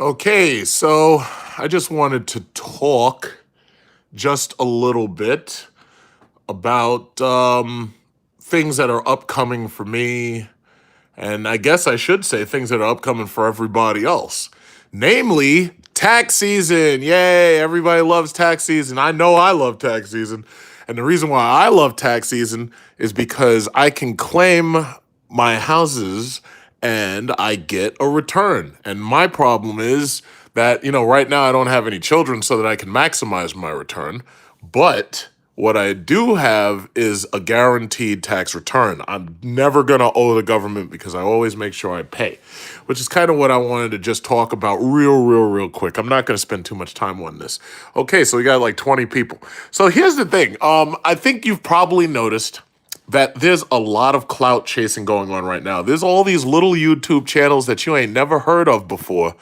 Okay, so I just wanted to talk just a little bit about things that are upcoming for me, and I guess I should say things that are upcoming for everybody else. Namely, tax season. Yay, everybody loves tax season. I know I love tax season. And the reason why I love tax season is because I can claim my houses and I get a return. And my problem is that, right now I don't have any children so that I can maximize my return. But what I do have is a guaranteed tax return. I'm never going to owe the government because I always make sure I pay, which is kind of what I wanted to just talk about real quick. I'm not going to spend too much time on this. Okay, so we got like 20 people. So here's the thing. I think you've probably noticed that there's a lot of clout chasing going on right now. There's all these little YouTube channels that you ain't never heard of before.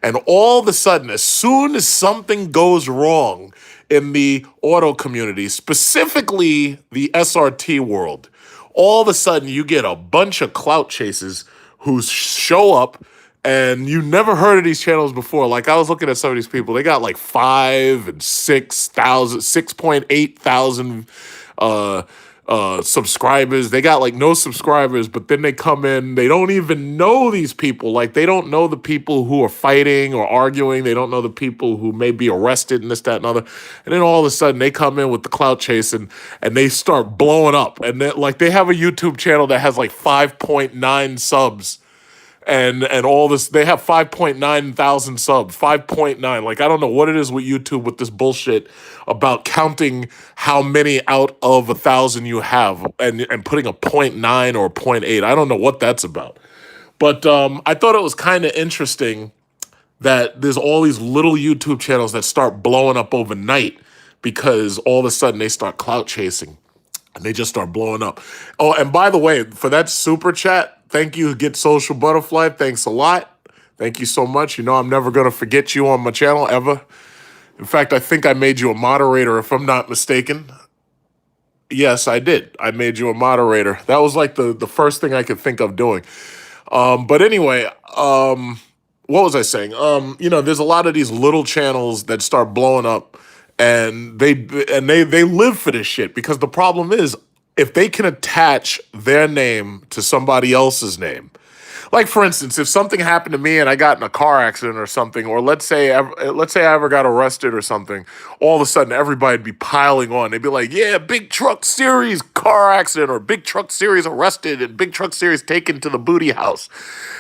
And all of a sudden, as soon as something goes wrong in the auto community, specifically the SRT world, all of a sudden you get a bunch of clout chasers who show up, and you never heard of these channels before. Like, I was looking at some of these people, they got like 5 and 6,000, 6.8 thousand subscribers. They got like no subscribers, but then they come in, they don't even know these people. Like, they don't know the people who are fighting or arguing. They don't know the people who may be arrested and this, that, and other. And then all of a sudden they come in with the clout chasing and they start blowing up. And they have a YouTube channel that has like 5.9 subs. And all this, they have 5.9 thousand subs, 5.9. Like, I don't know what it is with YouTube with this bullshit about counting how many out of 1,000 you have and putting a 0.9 or a 0.8. I don't know what that's about. But I thought it was kind of interesting that there's all these little YouTube channels that start blowing up overnight because all of a sudden they start clout chasing. And they just start blowing up. Oh, and by the way, for that super chat, thank you, Get Social Butterfly. Thanks a lot. Thank you so much. You know, I'm never going to forget you on my channel, ever. In fact, I think I made you a moderator, if I'm not mistaken. Yes, I did. I made you a moderator. That was like the first thing I could think of doing. But anyway, what was I saying? There's a lot of these little channels that start blowing up, and they live for this shit, because the problem is, if they can attach their name to somebody else's name. Like, for instance, if something happened to me and I got in a car accident or something, or let's say I ever got arrested or something, all of a sudden everybody'd be piling on. They'd be like, yeah, Big Truck Series car accident, or Big Truck Series arrested, and Big Truck Series taken to the booty house.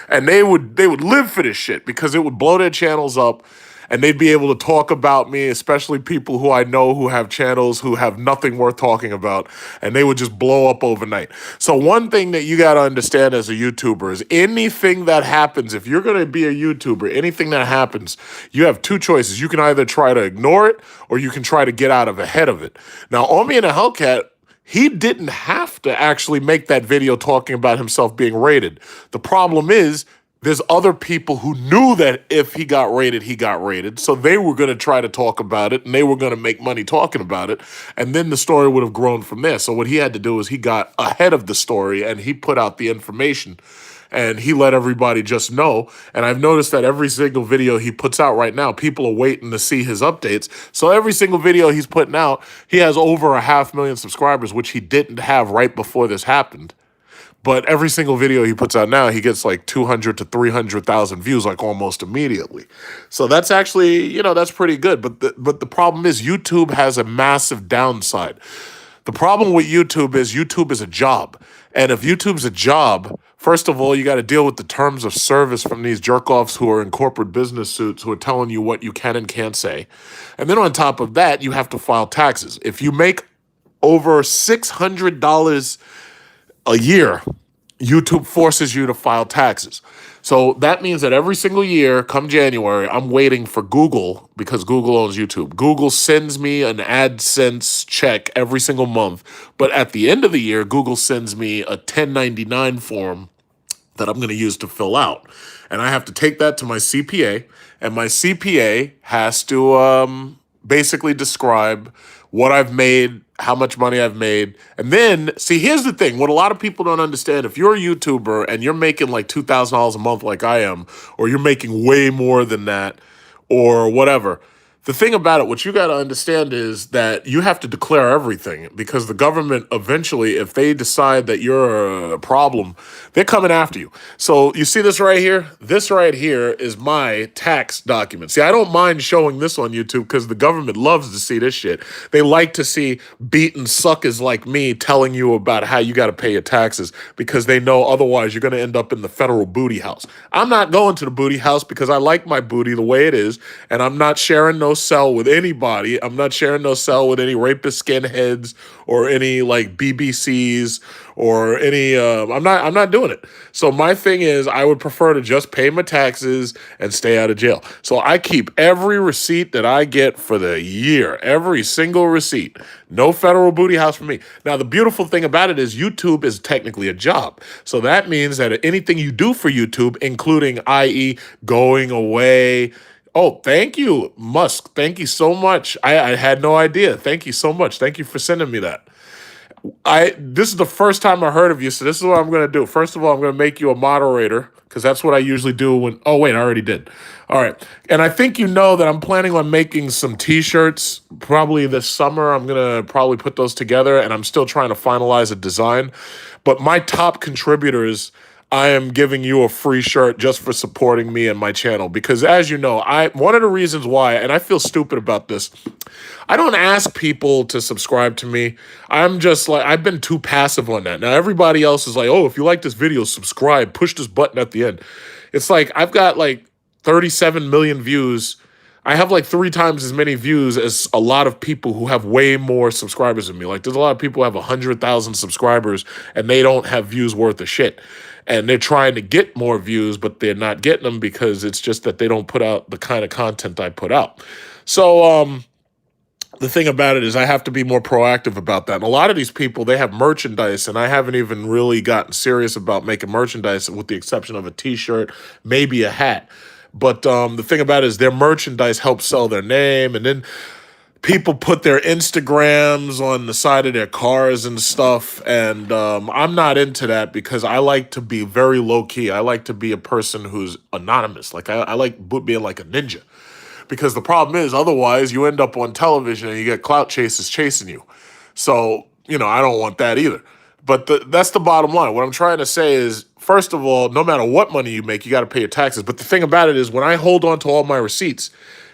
And they would live for this shit because it would blow their channels up. And they'd be able to talk about me, especially people who I know who have channels who have nothing worth talking about, and they would just blow up overnight. So one thing that you got to understand as a YouTuber is anything that happens, if you're going to be a YouTuber, anything that happens, you have two choices. You can either try to ignore it, or you can try to get out of ahead of it. Now, Omi and a Hellcat, he didn't have to actually make that video talking about himself being raided. The problem is, there's other people who knew that if he got raided, he got raided. So they were going to try to talk about it, and they were going to make money talking about it. And then the story would have grown from there. So what he had to do is he got ahead of the story, and he put out the information, and he let everybody just know. And I've noticed that every single video he puts out right now, people are waiting to see his updates. So every single video he's putting out, he has over 500,000 subscribers, which he didn't have right before this happened. But every single video he puts out now, he gets like 200 to 300,000 views, like almost immediately. So that's actually, that's pretty good. But the problem is, YouTube has a massive downside. The problem with YouTube is a job. And if YouTube's a job, first of all, you got to deal with the terms of service from these jerk-offs who are in corporate business suits who are telling you what you can and can't say. And then on top of that, you have to file taxes. If you make over $600 a year, YouTube forces you to file taxes. So that means that every single year, come January, I'm waiting for Google, because Google owns YouTube. Google sends me an AdSense check every single month. But at the end of the year, Google sends me a 1099 form that I'm going to use to fill out. And I have to take that to my CPA. And my CPA has to basically describe what I've made how much money I've made. And then, see, here's the thing. What a lot of people don't understand, if you're a YouTuber and you're making like $2,000 a month like I am, or you're making way more than that, or whatever, the thing about it, what you got to understand is that you have to declare everything, because the government eventually, if they decide that you're a problem, they're coming after you. So you see this right here? This right here is my tax document. See, I don't mind showing this on YouTube because the government loves to see this shit. They like to see beaten suckers like me telling you about how you got to pay your taxes, because they know otherwise you're going to end up in the federal booty house. I'm not going to the booty house because I like my booty the way it is, and I'm not sharing no cell with anybody. I'm not sharing no cell with any rapist skinheads or any like BBCs or any I'm not doing it. So my thing is, I would prefer to just pay my taxes and stay out of jail. So I keep every receipt that I get for the year, every single receipt. No federal booty house for me. Now the beautiful thing about it is YouTube is technically a job. So that means that anything you do for YouTube, including i.e. going away. Oh, thank you, Musk. Thank you so much. I had no idea. Thank you so much. Thank you for sending me that. This is the first time I heard of you, so this is what I'm gonna do. First of all, I'm gonna make you a moderator, because that's what I usually do when. Oh wait, I already did. All right, and I think you know that I'm planning on making some T-shirts probably this summer. I'm gonna probably put those together, and I'm still trying to finalize a design. But my top contributors, I am giving you a free shirt just for supporting me and my channel, because as you know, one of the reasons why, and I feel stupid about this, I don't ask people to subscribe to me. I'm just like, I've been too passive on that. Now everybody else is like, oh, if you like this video, subscribe, push this button at the end. It's like, I've got like 37 million views. I have like 3 times as many views as a lot of people who have way more subscribers than me. Like there's a lot of people who have 100,000 subscribers and they don't have views worth of shit. And they're trying to get more views, but they're not getting them because it's just that they don't put out the kind of content I put out. So the thing about it is I have to be more proactive about that. And a lot of these people, they have merchandise, and I haven't even really gotten serious about making merchandise, with the exception of a T-shirt, maybe a hat. But the thing about it is their merchandise helps sell their name, and then people put their Instagrams on the side of their cars and stuff, and I'm not into that because I like to be very low-key. I like to be a person who's anonymous. Like I like being like a ninja, because the problem is otherwise you end up on television and you get clout chasers chasing you. So, I don't want that either. But that's the bottom line. What I'm trying to say is, first of all, no matter what money you make, you got to pay your taxes. But the thing about it is, when I hold on to all my receipts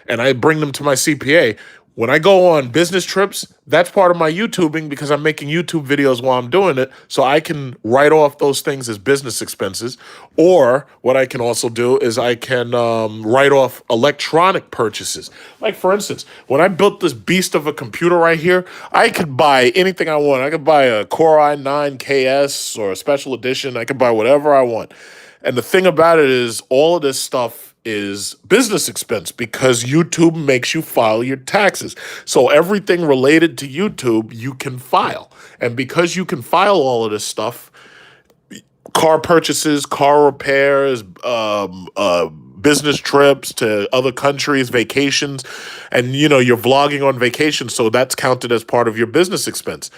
and I bring them to my CPA, when I go on business trips, that's part of my YouTubing, because I'm making YouTube videos while I'm doing it, so I can write off those things as business expenses. Or what I can also do is I can write off electronic purchases. Like, for instance, when I built this beast of a computer right here, I could buy anything I want. I could buy a Core i9 KS or a special edition. I could buy whatever I want. And the thing about it is, all of this stuff is business expense, because YouTube makes you file your taxes. So everything related to YouTube, you can file. And because you can file all of this stuff, car purchases, car repairs, business trips to other countries, vacations, and you're vlogging on vacation, so that's counted as part of your business expense.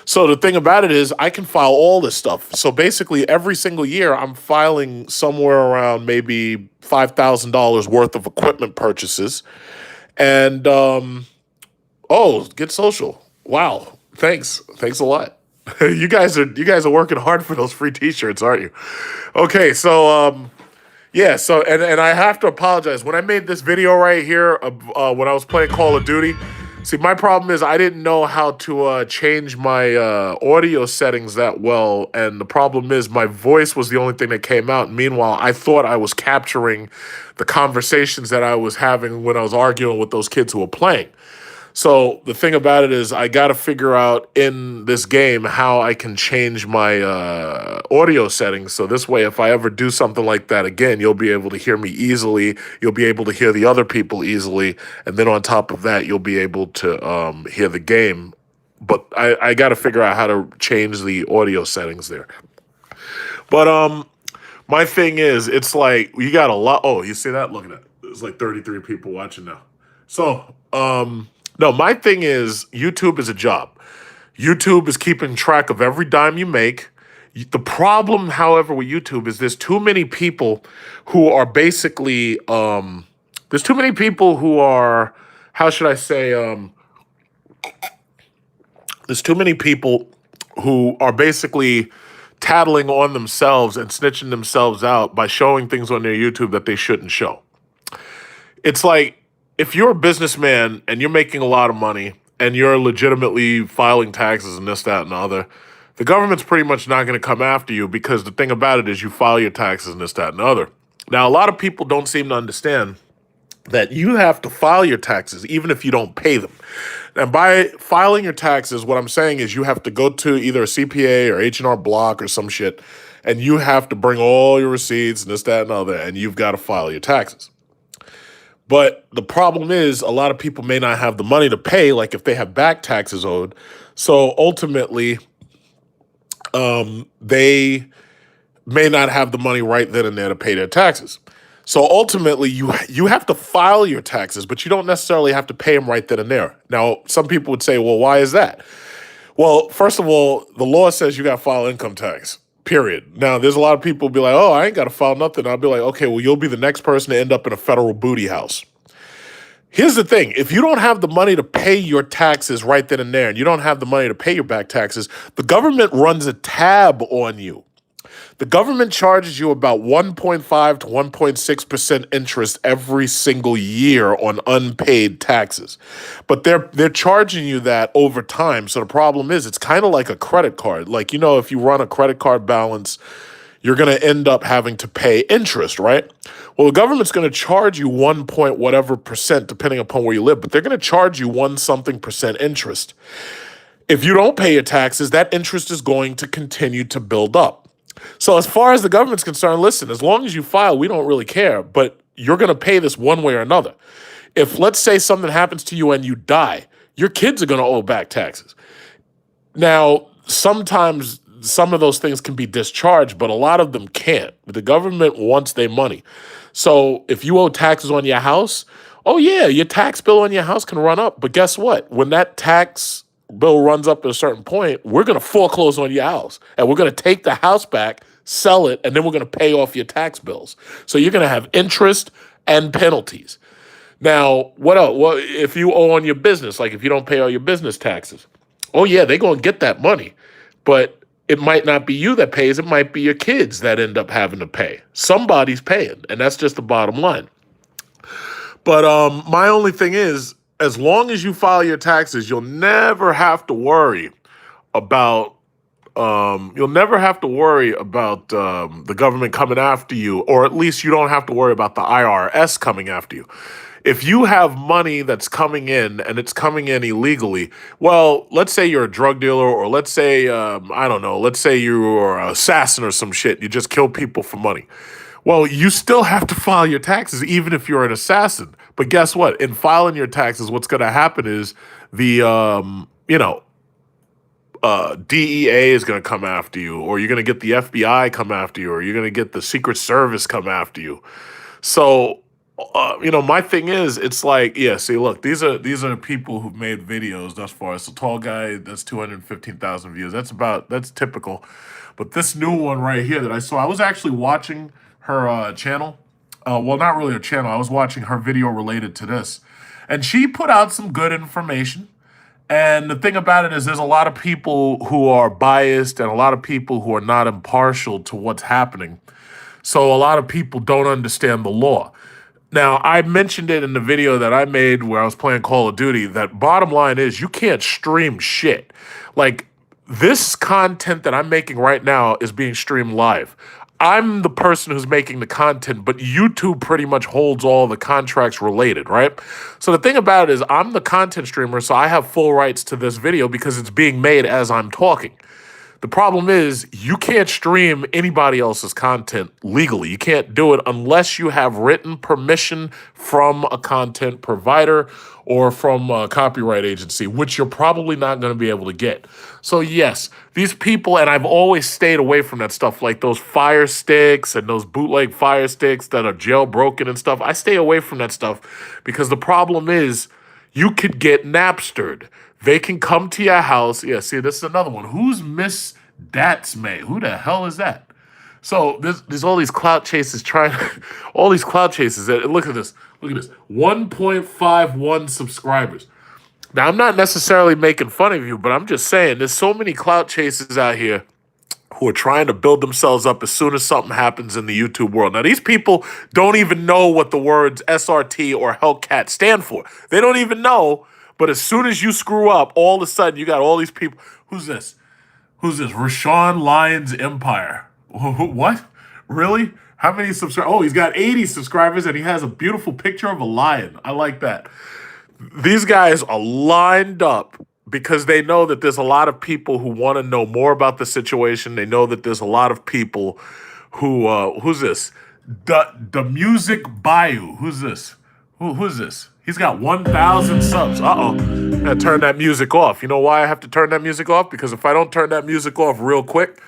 So the thing about it is I can file all this stuff. So basically every single year I'm filing somewhere around maybe $5,000 worth of equipment purchases. And Get Social. Wow. Thanks a lot. You guys are working hard for those free T-shirts, aren't you? Okay, so yeah, so and I have to apologize. When I made this video right here, when I was playing Call of Duty, see, my problem is I didn't know how to change my audio settings that well, and the problem is my voice was the only thing that came out. Meanwhile, I thought I was capturing the conversations that I was having when I was arguing with those kids who were playing. So the thing about it is I got to figure out in this game how I can change my audio settings. So this way, if I ever do something like that again, you'll be able to hear me easily. You'll be able to hear the other people easily. And then on top of that, you'll be able to hear the game. But I got to figure out how to change the audio settings there. But my thing is, it's like you got a lot. Oh, you see that? Look at that. There's like 33 people watching now. So, no, my thing is YouTube is a job. YouTube is keeping track of every dime you make. The problem, however, with YouTube is there's too many people who are basically there's too many people who are, how should I say, there's too many people who are basically tattling on themselves and snitching themselves out by showing things on their YouTube that they shouldn't show. It's like, if you're a businessman and you're making a lot of money and you're legitimately filing taxes and this, that, and the other, the government's pretty much not going to come after you, because the thing about it is you file your taxes and this, that, and the other. Now, a lot of people don't seem to understand that you have to file your taxes even if you don't pay them. And by filing your taxes, what I'm saying is you have to go to either a CPA or H&R Block or some shit, and you have to bring all your receipts and this, that, and the other, and you've got to file your taxes. But the problem is a lot of people may not have the money to pay, like if they have back taxes owed. So ultimately, they may not have the money right then and there to pay their taxes. So ultimately, you have to file your taxes, but you don't necessarily have to pay them right then and there. Now, some people would say, well, why is that? Well, first of all, the law says you got to file income tax, period. Now, there's a lot of people who be like, oh, I ain't got to file nothing. I'll be like, okay, well, you'll be the next person to end up in a federal booty house. Here's the thing. If you don't have the money to pay your taxes right then and there, and you don't have the money to pay your back taxes, the government runs a tab on you. The government charges you about 1.5 to 1.6% interest every single year on unpaid taxes. But they're charging you that over time. So the problem is, it's kind of like a credit card. Like, you know, if you run a credit card balance, you're going to end up having to pay interest, right? Well, the government's going to charge you 1 point whatever percent, depending upon where you live, but they're going to charge you 1 something percent interest. If you don't pay your taxes, that interest is going to continue to build up. So as far as the government's concerned, listen, as long as you file, we don't really care, but you're going to pay this one way or another. If, let's say, something happens to you and you die, your kids are going to owe back taxes. Now, sometimes some of those things can be discharged, but a lot of them can't. The government wants their money. So if you owe taxes on your house, oh yeah, your tax bill on your house can run up. But guess what? When that tax bill runs up at a certain point, we're going to foreclose on your house, and we're going to take the house back, sell it, and then we're going to pay off your tax bills. So you're going to have interest and penalties. Now, what else? Well, if you owe on your business, like if you don't pay all your business taxes, oh yeah, they're going to get that money. But it might not be you that pays. It might be your kids that end up having to pay. Somebody's paying, and that's just the bottom line. But my only thing is, as long as you file your taxes, you'll never have to worry about the government coming after you, or at least you don't have to worry about the IRS coming after you. If you have money that's coming in and it's coming in illegally, well, let's say you're a drug dealer, or let's say, let's say you're an assassin or some shit. You just kill people for money. Well, you still have to file your taxes even if you're an assassin. But guess what? In filing your taxes, what's going to happen is the, DEA is going to come after you, or you're going to get the FBI come after you, or you're going to get the Secret Service come after you. So, my thing is, it's like, yeah, see, look, these are people who've made videos thus far. It's a tall guy, that's 215,000 views. That's typical. But this new one right here that I saw, I was actually watching her channel. Well, not really her channel. I was watching her video related to this. And she put out some good information. And the thing about it is, there's a lot of people who are biased and a lot of people who are not impartial to what's happening. So a lot of people don't understand the law. Now, I mentioned it in the video that I made where I was playing Call of Duty, that bottom line is you can't stream shit. Like, this content that I'm making right now is being streamed live. I'm the person who's making the content, but YouTube pretty much holds all the contracts related, right? So the thing about it is, I'm the content streamer, so I have full rights to this video because it's being made as I'm talking. The problem is, you can't stream anybody else's content legally. You can't do it unless you have written permission from a content provider or from a copyright agency, which you're probably not going to be able to get. So yes, these people, and I've always stayed away from that stuff, like those Fire Sticks and those bootleg Fire Sticks that are jailbroken and stuff. I stay away from that stuff because the problem is, You could get Napstered. They can come to your house. Yeah, see, this is another one. Who's Miss Datsmay? Who the hell is that? So there's all these clout chases trying, all these clout chases. Look at this. Look at this. 1.51 subscribers. Now, I'm not necessarily making fun of you, but I'm just saying there's so many clout chasers out here who are trying to build themselves up as soon as something happens in the YouTube world. Now, these people don't even know what the words SRT or Hellcat stand for. They don't even know, but as soon as you screw up, all of a sudden you got all these people. Who's this? Who's this? Rashawn Lyons Empire. What? Really? How many subscribers? Oh, he's got 80 subscribers and he has a beautiful picture of a lion. I like that. These guys are lined up because they know that there's a lot of people who want to know more about the situation. They know that there's a lot of people who, who's this? The Music Bayou. Who's this? Who's this? He's got 1,000 subs. Uh-oh. I gotta turn that music off. You know why I have to turn that music off? Because if I don't turn that music off real quick,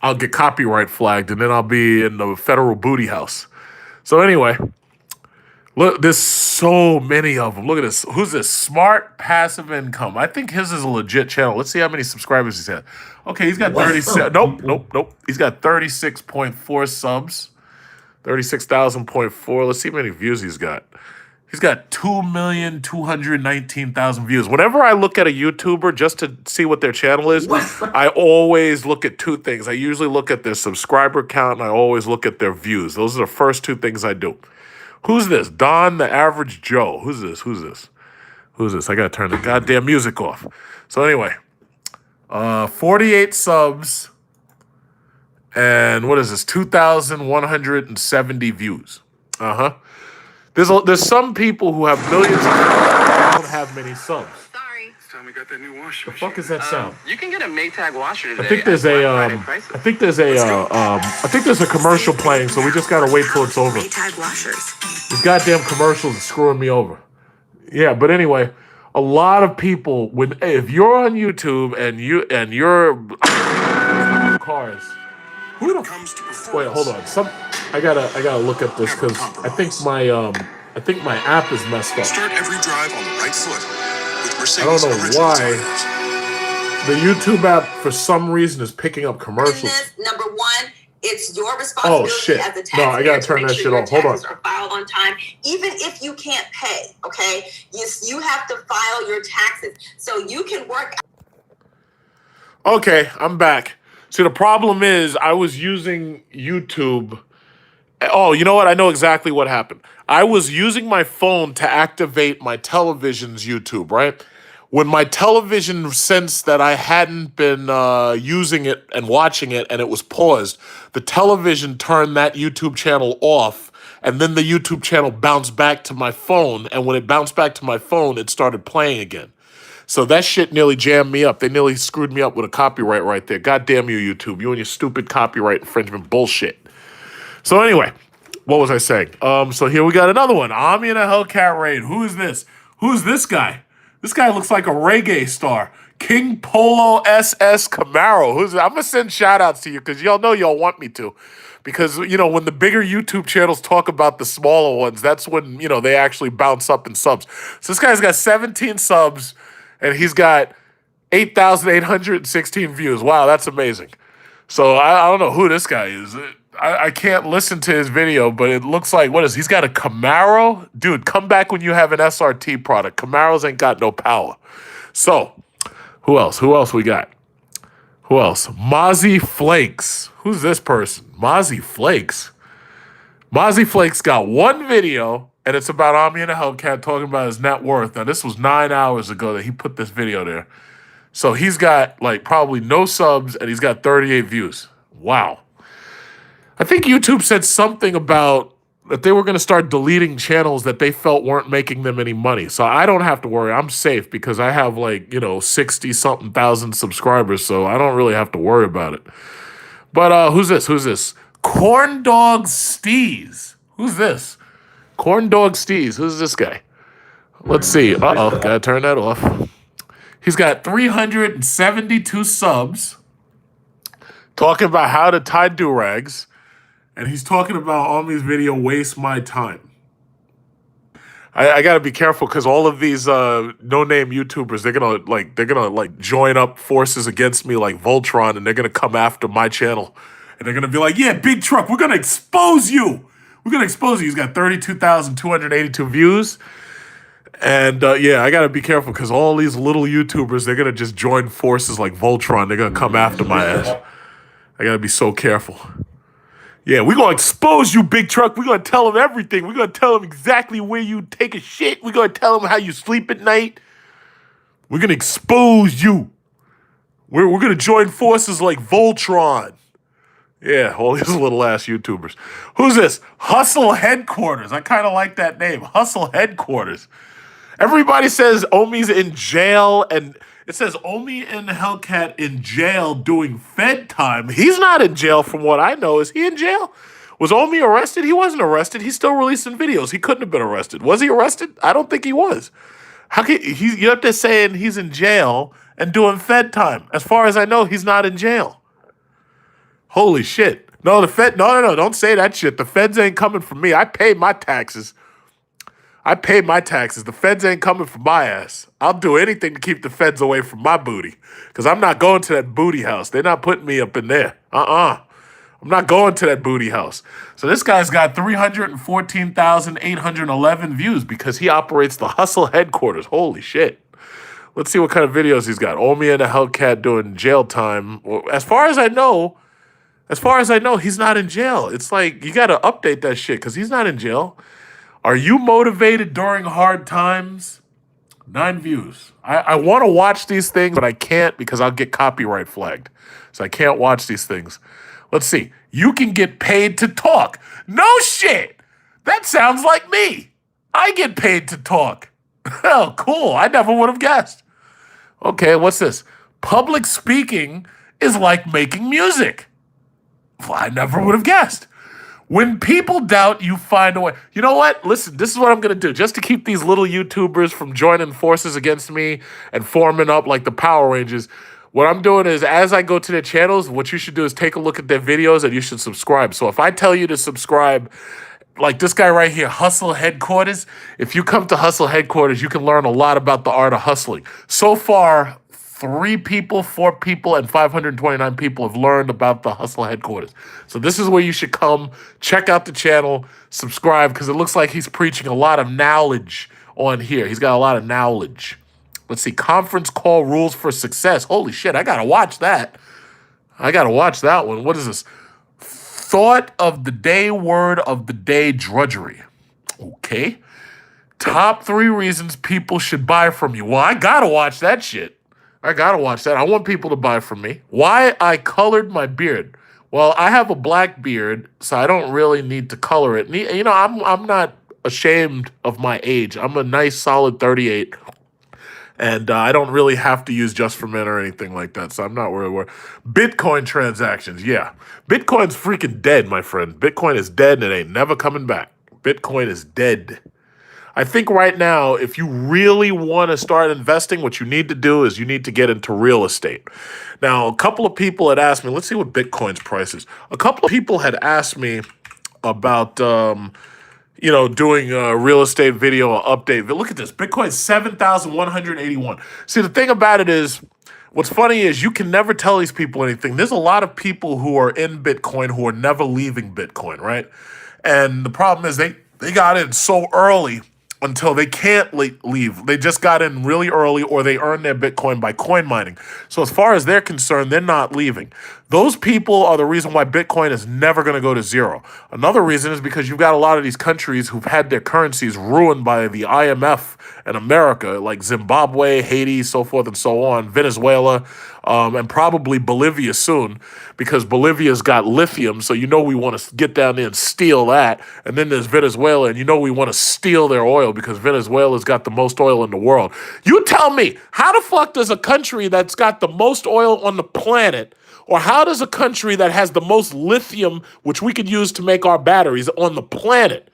I'll get copyright flagged and then I'll be in the federal booty house. So anyway, look, there's so many of them. Look at this. Who's this? Smart Passive Income. I think his is a legit channel. Let's see how many subscribers he's had. Okay, he's got 36. Nope. He's got 36.4 subs. 36,000.4. Let's see how many views he's got. He's got 2,219,000 views. Whenever I look at a YouTuber just to see what their channel is, I always look at two things. I usually look at their subscriber count and I always look at their views. Those are the first two things I do. Who's this? Don the Average Joe. Who's this? Who's this? Who's this? I gotta turn the goddamn music off. So anyway, 48 subs and what is this? 2,170 views. There's some people who have millions of views don't have many subs. Sorry. It's time we got that new washer. The fuck is that sound? You can get a Maytag washer today. I think there's a commercial playing, so we just gotta wait till it's over. Maytag washers. These goddamn commercials are screwing me over. Yeah, but anyway, a lot of people if you're on YouTube and you're cars. Who the wait, hold on. I gotta look at this because I think my app is messed up. Start every drive on the right foot with I Mercedes don't know original why tires. the YouTube app for some reason is picking up commercials. Number one, it's your responsibility shit. as a taxpayer. No, I gotta turn to that make shit sure off. Hold your on. taxes are filed on time, even if you can't pay. Okay, you have to file your taxes so you can work. Okay, I'm back. See, the problem is I was using YouTube. Oh, you know what? I know exactly what happened. I was using my phone to activate my television's YouTube, right? When my television sensed that I hadn't been using it and watching it and it was paused, the television turned that YouTube channel off and then the YouTube channel bounced back to my phone. And when it bounced back to my phone, it started playing again. So that shit nearly jammed me up. They nearly screwed me up with a copyright right there. God damn you, YouTube. You and your stupid copyright infringement bullshit. So anyway, what was I saying? So here we got another one. I'm in a Hellcat raid. Who is this? Who's this guy? This guy looks like a reggae star. King Polo SS Camaro. I'm going to send shout outs to you because y'all know y'all want me to. Because, you know, when the bigger YouTube channels talk about the smaller ones, that's when, you know, they actually bounce up in subs. So this guy's got 17 subs. And he's got 8,816 views. Wow, that's amazing. So I don't know who this guy is. I can't listen to his video, but it looks like, he's got a Camaro? Dude, come back when you have an SRT product. Camaros ain't got no power. So, who else? Who else we got? Who else? Mozzie Flakes. Who's this person? Mozzie Flakes. Mozzie Flakes got one video, and it's about Ami and a Hellcat talking about his net worth. Now, this was 9 hours ago that he put this video there. So he's got, like, probably no subs, and he's got 38 views. Wow. I think YouTube said something about that they were going to start deleting channels that they felt weren't making them any money. So I don't have to worry. I'm safe because I have, like, 60-something thousand subscribers, so I don't really have to worry about it. But who's this? Who's this? Corn Dog Steez. Who's this? Corn Dog Steez. Who's this guy? Let's see. Uh-oh. Gotta turn that off. He's got 372 subs. Talking about how to tie do-rags. And he's talking about Ami's video, Waste My Time. I gotta be careful because all of these no-name YouTubers, they're gonna join up forces against me like Voltron, and they're gonna come after my channel, and they're gonna be like, "Yeah, Big Truck, we're gonna expose you. We're gonna expose you." He's got 32,282 views, and yeah, I gotta be careful because all these little YouTubers, they're gonna just join forces like Voltron. They're gonna come after my ass. I gotta be so careful. Yeah, we're going to expose you, Big Truck. We're going to tell them everything. We're going to tell them exactly where you take a shit. We're going to tell them how you sleep at night. We're going to expose you. We're going to join forces like Voltron. Yeah, all these little ass YouTubers. Who's this? Hustle Headquarters. I kind of like that name. Hustle Headquarters. Everybody says Omi's in jail, and it says Omi and Hellcat in jail doing Fed time. He's not in jail from what I know. Is he in jail? Was Omi arrested? He wasn't arrested. He's still releasing videos. He couldn't have been arrested. Was he arrested? I don't think he was. How can you're up there saying he's in jail and doing Fed time? As far as I know, he's not in jail. Holy shit. No, no, don't say that shit. The feds ain't coming for me. I paid my taxes. The feds ain't coming for my ass. I'll do anything to keep the feds away from my booty. Because I'm not going to that booty house. They're not putting me up in there. I'm not going to that booty house. So this guy's got 314,811 views because he operates the Hustle Headquarters. Holy shit. Let's see what kind of videos he's got. Omi and a Hellcat doing jail time. Well, as far as I know, he's not in jail. It's like, you got to update that shit because he's not in jail. Are you motivated during hard times? 9 views. I want to watch these things, but I can't because I'll get copyright flagged. So I can't watch these things. Let's see. You can get paid to talk. No shit. That sounds like me. I get paid to talk. Oh, cool. I never would have guessed. Okay, what's this? Public speaking is like making music. Well, I never would have guessed. When people doubt, you find a way. You know what? Listen, this is what I'm going to do. Just to keep these little YouTubers from joining forces against me and forming up like the Power Rangers, what I'm doing is as I go to their channels, what you should do is take a look at their videos and you should subscribe. So if I tell you to subscribe, like this guy right here, Hustle Headquarters, if you come to Hustle Headquarters, you can learn a lot about the art of hustling. So far, 3 people, 4 people, and 529 people have learned about the Hustle Headquarters. So this is where you should come, check out the channel, subscribe, because it looks like he's preaching a lot of knowledge on here. He's got a lot of knowledge. Let's see, conference call rules for success. Holy shit, I got to watch that. I got to watch that one. What is this? Thought of the day, word of the day, drudgery. Okay. Top 3 reasons people should buy from you. Well, I got to watch that shit. I gotta watch that. I want people to buy from me. Why I colored my beard. Well, I have a black beard, so I don't really need to color it. You know, I'm not ashamed of my age. I'm a nice, solid 38. And I don't really have to use Just for Men or anything like that, so I'm not worried. Bitcoin transactions, yeah. Bitcoin's freaking dead, my friend. Bitcoin is dead and it ain't never coming back. Bitcoin is dead. I think right now, if you really want to start investing, what you need to do is you need to get into real estate. Now, a couple of people had asked me, let's see what Bitcoin's price is. A couple of people had asked me about, doing a real estate video update. But look at this. Bitcoin's 7,181. See, the thing about it is, what's funny is you can never tell these people anything. There's a lot of people who are in Bitcoin who are never leaving Bitcoin, right? And the problem is they got in so early until they can't leave. They just got in really early or they earned their Bitcoin by coin mining. So as far as they're concerned, they're not leaving. Those people are the reason why Bitcoin is never going to go to zero. Another reason is because you've got a lot of these countries who've had their currencies ruined by the IMF and America, like Zimbabwe, Haiti, so forth and so on, Venezuela, and probably Bolivia soon, because Bolivia's got lithium, so you know we want to get down there and steal that. And then there's Venezuela, and you know we want to steal their oil because Venezuela's got the most oil in the world. You tell me, how the fuck does a country that's got the most oil on the planet, or how does a country that has the most lithium, which we could use to make our batteries on the planet,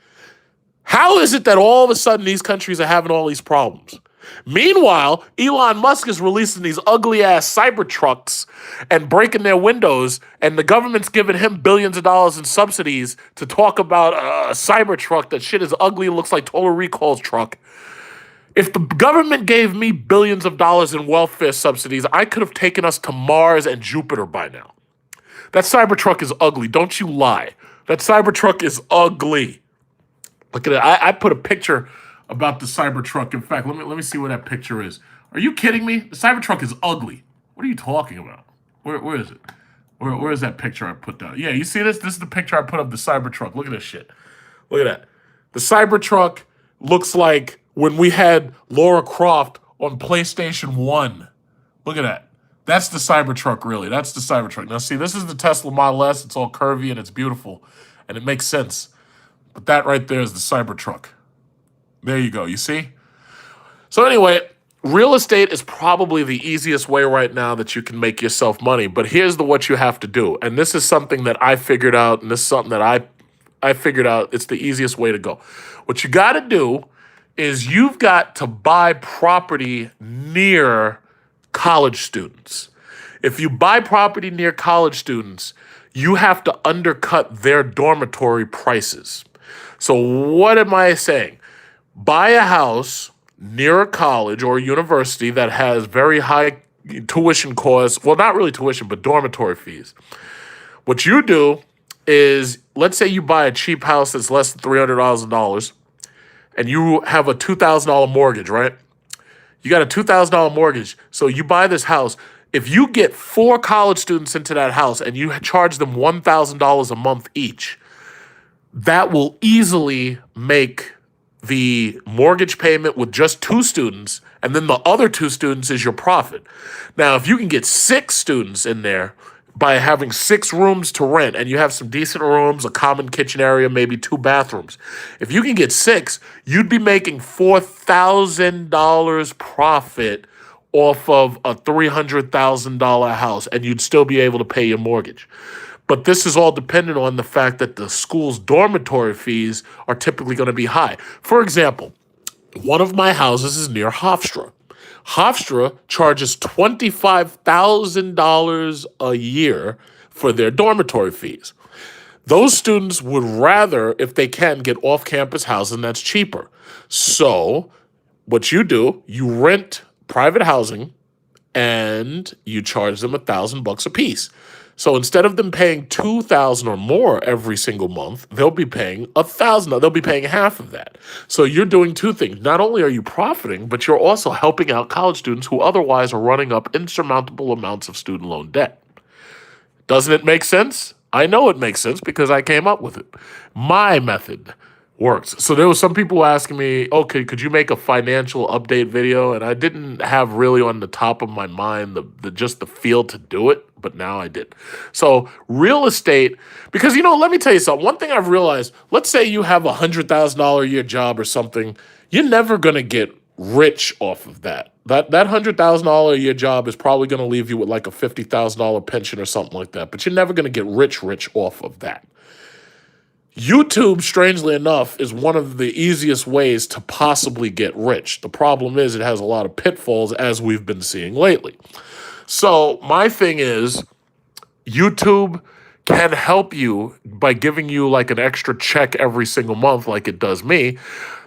how is it that all of a sudden these countries are having all these problems? Meanwhile, Elon Musk is releasing these ugly ass cybertrucks and breaking their windows, and the government's giving him billions of dollars in subsidies to talk about a cybertruck. That shit is ugly, looks like Total Recall's truck. If the government gave me billions of dollars in welfare subsidies, I could have taken us to Mars and Jupiter by now. That Cybertruck is ugly. Don't you lie. That Cybertruck is ugly. Look at it. I put a picture about the Cybertruck. In fact, let me see where that picture is. Are you kidding me? The Cybertruck is ugly. What are you talking about? Where is it? Where is that picture I put down? Yeah, you see this? This is the picture I put of the Cybertruck. Look at this shit. Look at that. The Cybertruck looks like when we had Lara Croft on PlayStation 1. Look at that. That's the Cybertruck, really. That's the Cybertruck. Now, see, this is the Tesla Model S. It's all curvy and it's beautiful. And it makes sense. But that right there is the Cybertruck. There you go. You see? So anyway, real estate is probably the easiest way right now that you can make yourself money. But here's what you have to do. And this is something that I figured out. And this is something that I figured out. It's the easiest way to go. What you got to do is you've got to buy property near college students. If you buy property near college students, you have to undercut their dormitory prices. So what am I saying? Buy a house near a college or a university that has very high tuition costs. Well, not really tuition, but dormitory fees. What you do is, let's say you buy a cheap house that's less than $300,000 and you have a $2,000 mortgage, right? You got a $2,000 mortgage. So you buy this house. If you get 4 college students into that house and you charge them $1,000 a month each, that will easily make the mortgage payment with just 2 students, and then the other 2 students is your profit. Now, if you can get 6 students in there by having 6 rooms to rent, and you have some decent rooms, a common kitchen area, maybe 2 bathrooms, if you can get 6, you'd be making $4,000 profit off of a $300,000 house, and you'd still be able to pay your mortgage. But this is all dependent on the fact that the school's dormitory fees are typically going to be high. For example, one of my houses is near Hofstra. Hofstra charges $25,000 a year for their dormitory fees. Those students would rather, if they can, get off-campus housing that's cheaper. So what you do, you rent private housing and you charge them $1,000 a piece. So instead of them paying $2,000 or more every single month, they'll be paying $1,000. They'll be paying half of that. So you're doing 2 things. Not only are you profiting, but you're also helping out college students who otherwise are running up insurmountable amounts of student loan debt. Doesn't it make sense? I know it makes sense because I came up with it. My method works. So there was some people asking me, okay, could you make a financial update video? And I didn't have really on the top of my mind just the feel to do it, but now I did. So real estate, because, let me tell you something. One thing I've realized, let's say you have a $100,000 a year job or something, you're never going to get rich off of that. That $100,000 a year job is probably going to leave you with like a $50,000 pension or something like that, but you're never going to get rich off of that. YouTube, strangely enough, is one of the easiest ways to possibly get rich. The problem is it has a lot of pitfalls, as we've been seeing lately. So my thing is, YouTube can help you by giving you like an extra check every single month like it does me.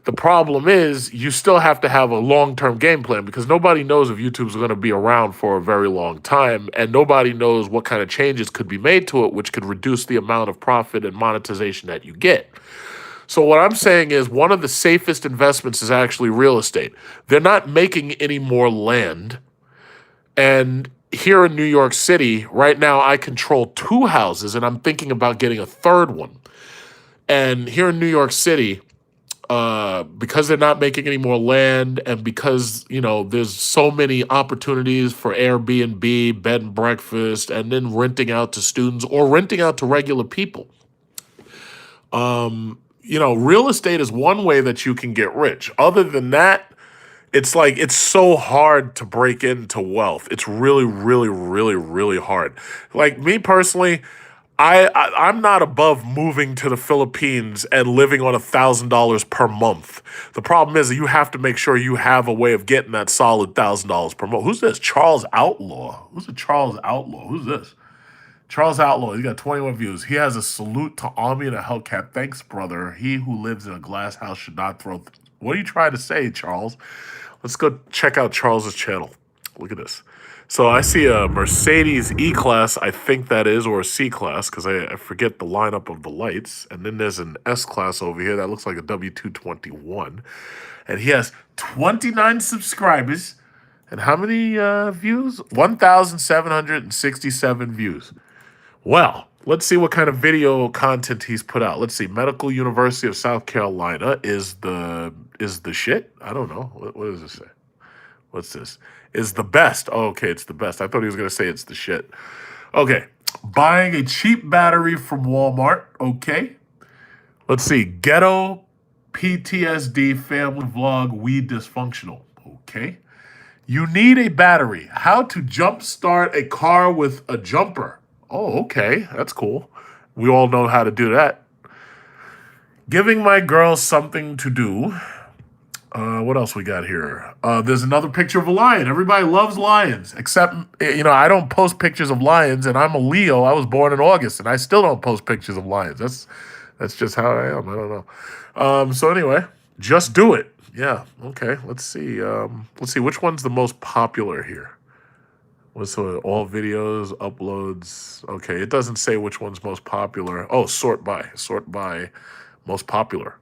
The problem is you still have to have a long-term game plan because nobody knows if YouTube's going to be around for a very long time, and nobody knows what kind of changes could be made to it, which could reduce the amount of profit and monetization that you get. So what I'm saying is one of the safest investments is actually real estate. They're not making any more land. And here in New York City, right now, I control 2 houses, and I'm thinking about getting a 3rd one. And here in New York City, because they're not making any more land and because, there's so many opportunities for Airbnb, bed and breakfast, and then renting out to students or renting out to regular people. Real estate is one way that you can get rich. Other than that, it's so hard to break into wealth. It's really, really, really, really hard. Like me personally, I'm not above moving to the Philippines and living on $1,000 per month. The problem is that you have to make sure you have a way of getting that solid $1,000 per month. Who's this? Charles Outlaw. Who's a Charles Outlaw? Who's this? Charles Outlaw. He got 21 views. He has a salute to Army and a Hellcat. Thanks, brother. He who lives in a glass house should not throw. What are you trying to say, Charles? Let's go check out Charles's channel. Look at this. So I see a Mercedes E-Class, I think that is, or a C-Class, because I forget the lineup of the lights. And then there's an S-Class over here that looks like a W221. And he has 29 subscribers. And how many views? 1,767 views. Well, let's see what kind of video content he's put out. Let's see. Medical University of South Carolina is the shit? I don't know. What does this say? What's this? Is the best. Oh, okay, it's the best. I thought he was going to say it's the shit. Okay. Buying a cheap battery from Walmart. Okay. Let's see. Ghetto PTSD family vlog. We dysfunctional. Okay. You need a battery. How to jumpstart a car with a jumper. Oh, okay. That's cool. We all know how to do that. Giving my girl something to do. What else we got here? There's another picture of a lion. Everybody loves lions, except, I don't post pictures of lions, and I'm a Leo. I was born in August, and I still don't post pictures of lions. That's just how I am. I don't know. So anyway, just do it. Yeah, okay. Let's see. Which one's the most popular here? What's all videos, uploads? Okay, it doesn't say which one's most popular. Oh, sort by, most popular.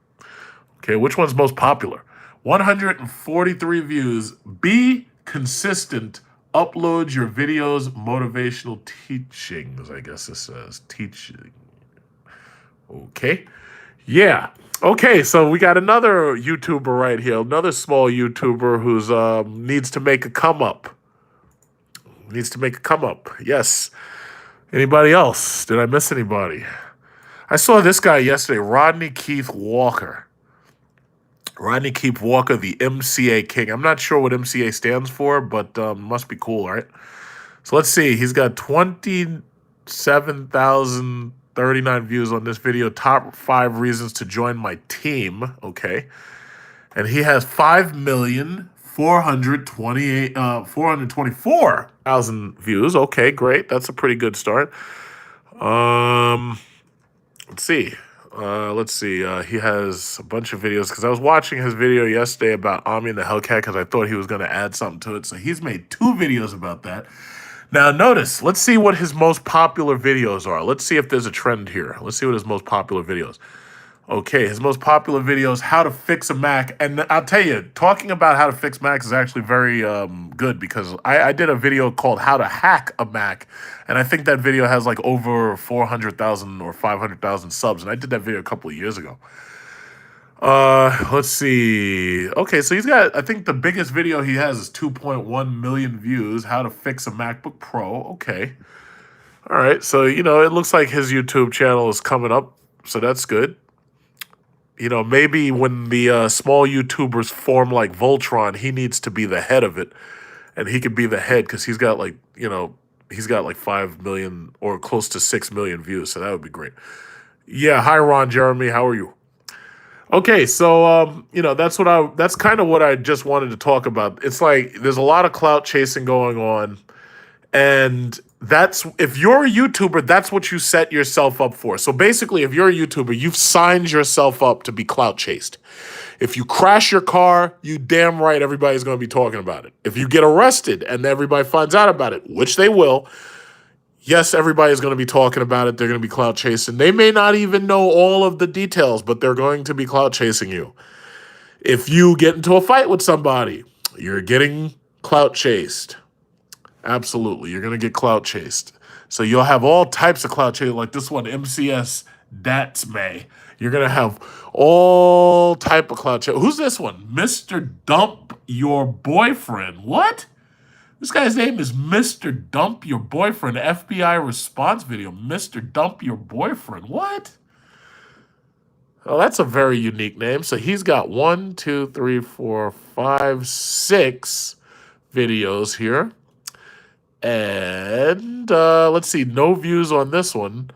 Okay, which one's most popular? 143 views. Be consistent. Upload your videos. Motivational teachings, I guess this says. Teaching. Okay. Yeah. Okay, so we got another YouTuber right here. Another small YouTuber who's needs to make a come up. Yes. Anybody else? Did I miss anybody? I saw this guy yesterday, Rodney Keith Walker. Rodney Keith Walker, the MCA King. I'm not sure what MCA stands for, but must be cool, right? So let's see. He's got 27,039 views on this video. Top 5 reasons to join my team. Okay. And he has 424,000 views. Okay, great. That's a pretty good start. Let's see. He has a bunch of videos because I was watching his video yesterday about Army and the Hellcat because I thought he was going to add something to it. So he's made 2 videos about that. Now notice, let's see what his most popular videos are. Let's see if there's a trend here. Let's see what his most popular videos. Okay, his most popular videos, how to fix a Mac. And I'll tell you, talking about how to fix Macs is actually very good because I did a video called How to Hack a Mac. And I think that video has like over 400,000 or 500,000 subs. And I did that video a couple of years ago. Let's see. Okay, so he's got, I think the biggest video he has is 2.1 million views. How to fix a MacBook Pro. Okay. All right, so, it looks like his YouTube channel is coming up. So that's good. Maybe when the small YouTubers form like Voltron, he needs to be the head of it. And he could be the head because he's got like, he's got like 5 million or close to 6 million views. So that would be great. Yeah, hi, Ron Jeremy. How are you? Okay, so, that's kind of what I just wanted to talk about. It's like there's a lot of clout chasing going on. And if you're a YouTuber, that's what you set yourself up for. So basically, if you're a YouTuber, you've signed yourself up to be clout chased. If you crash your car, you damn right everybody's going to be talking about it. If you get arrested and everybody finds out about it, which they will, yes, everybody's going to be talking about it. They're going to be clout chasing. They may not even know all of the details, but they're going to be clout chasing you. If you get into a fight with somebody, you're getting clout chased. Absolutely. You're going to get clout chased. So you'll have all types of clout chasing, like this one, MCS That's May. You're going to have all type of clout chasing. Who's this one? Mr. Dump Your Boyfriend. What? This guy's name is Mr. Dump Your Boyfriend. FBI response video. Mr. Dump Your Boyfriend. What? Oh, that's a very unique name. So he's got 1, 2, 3, 4, 5, 6 videos here. And let's see, no views on this one.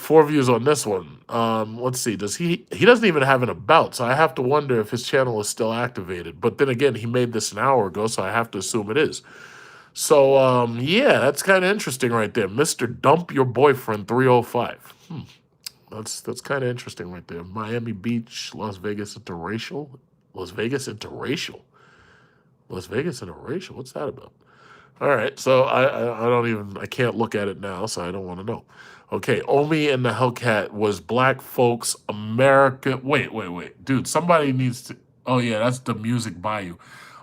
4 views on this one. Let's see. Does he doesn't even have an about, so I have to wonder if his channel is still activated. But then again, he made this an hour ago, so I have to assume it is. So yeah, that's kind of interesting right there. Mr. Dump Your Boyfriend 305. That's kind of interesting right there. Miami Beach, Las Vegas interracial. Las Vegas interracial. Las Vegas interracial. What's that about? All right, so I can't look at it now, so I don't want to know. Okay, Omi and the Hellcat was Black Folks America. Wait. Dude, somebody needs to. Oh, yeah, that's the Music Bayou.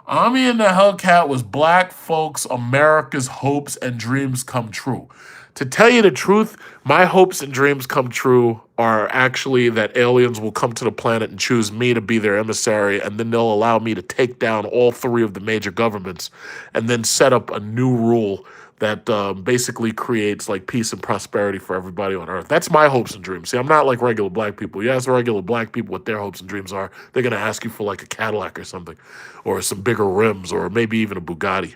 Omi and the Hellcat was Black Folks America's hopes and dreams come true. To tell you the truth, my hopes and dreams come true are actually that aliens will come to the planet and choose me to be their emissary, and then they'll allow me to take down all 3 of the major governments and then set up a new rule that basically creates like peace and prosperity for everybody on Earth. That's my hopes and dreams. See, I'm not like regular black people. You ask regular black people what their hopes and dreams are, they're going to ask you for like a Cadillac or something, or some bigger rims, or maybe even a Bugatti.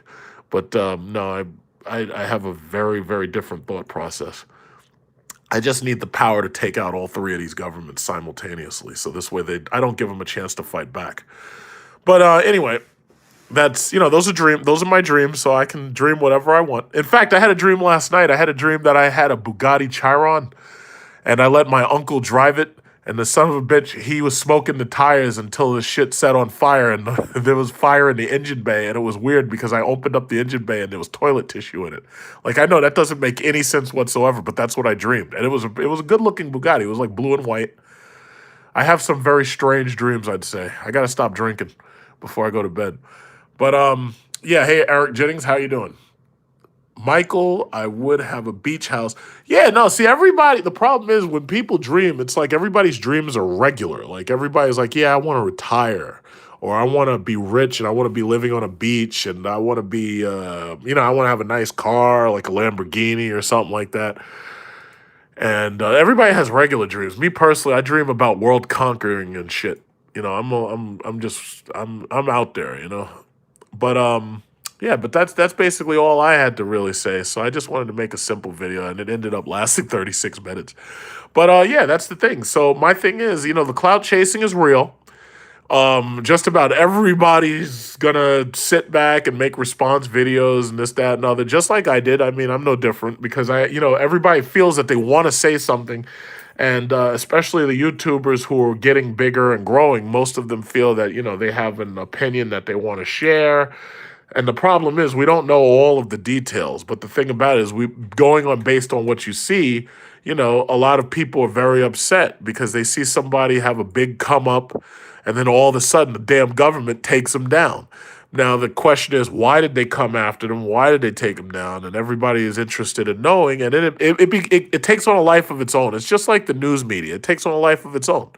But no, I have a very, very different thought process. I just need the power to take out all 3 of these governments simultaneously. So this way I don't give them a chance to fight back. But anyway, that's, those are my dreams, so I can dream whatever I want. In fact, I had a dream last night. I had a dream that I had a Bugatti Chiron, and I let my uncle drive it, and the son of a bitch, he was smoking the tires until the shit set on fire, and there was fire in the engine bay, and it was weird because I opened up the engine bay and there was toilet tissue in it. Like, I know that doesn't make any sense whatsoever, but that's what I dreamed. And it was a good-looking Bugatti. It was like blue and white. I have some very strange dreams, I'd say. I got to stop drinking before I go to bed. But, yeah, hey, Eric Jennings, how you doing? Michael, I would have a beach house. Yeah, no, see, the problem is when people dream, it's like everybody's dreams are regular. Like, everybody's like, yeah, I want to retire, or I want to be rich, and I want to be living on a beach, and I want to be, I want to have a nice car, like a Lamborghini or something like that. And everybody has regular dreams. Me personally, I dream about world conquering and shit. I'm out there, But yeah, but that's basically all I had to really say. So I just wanted to make a simple video, and it ended up lasting 36 minutes. But yeah, that's the thing. So my thing is, the clout chasing is real. Just about everybody's gonna sit back and make response videos and this, that, and other, just like I did. I mean, I'm no different because everybody feels that they want to say something. And especially the YouTubers who are getting bigger and growing, most of them feel that, they have an opinion that they want to share. And the problem is we don't know all of the details. But the thing about it is going on based on what you see, a lot of people are very upset because they see somebody have a big come up and then all of a sudden the damn government takes them down. Now, the question is, why did they come after them? Why did they take them down? And everybody is interested in knowing. And then it takes on a life of its own. It's just like the news media. It takes on a life of its own.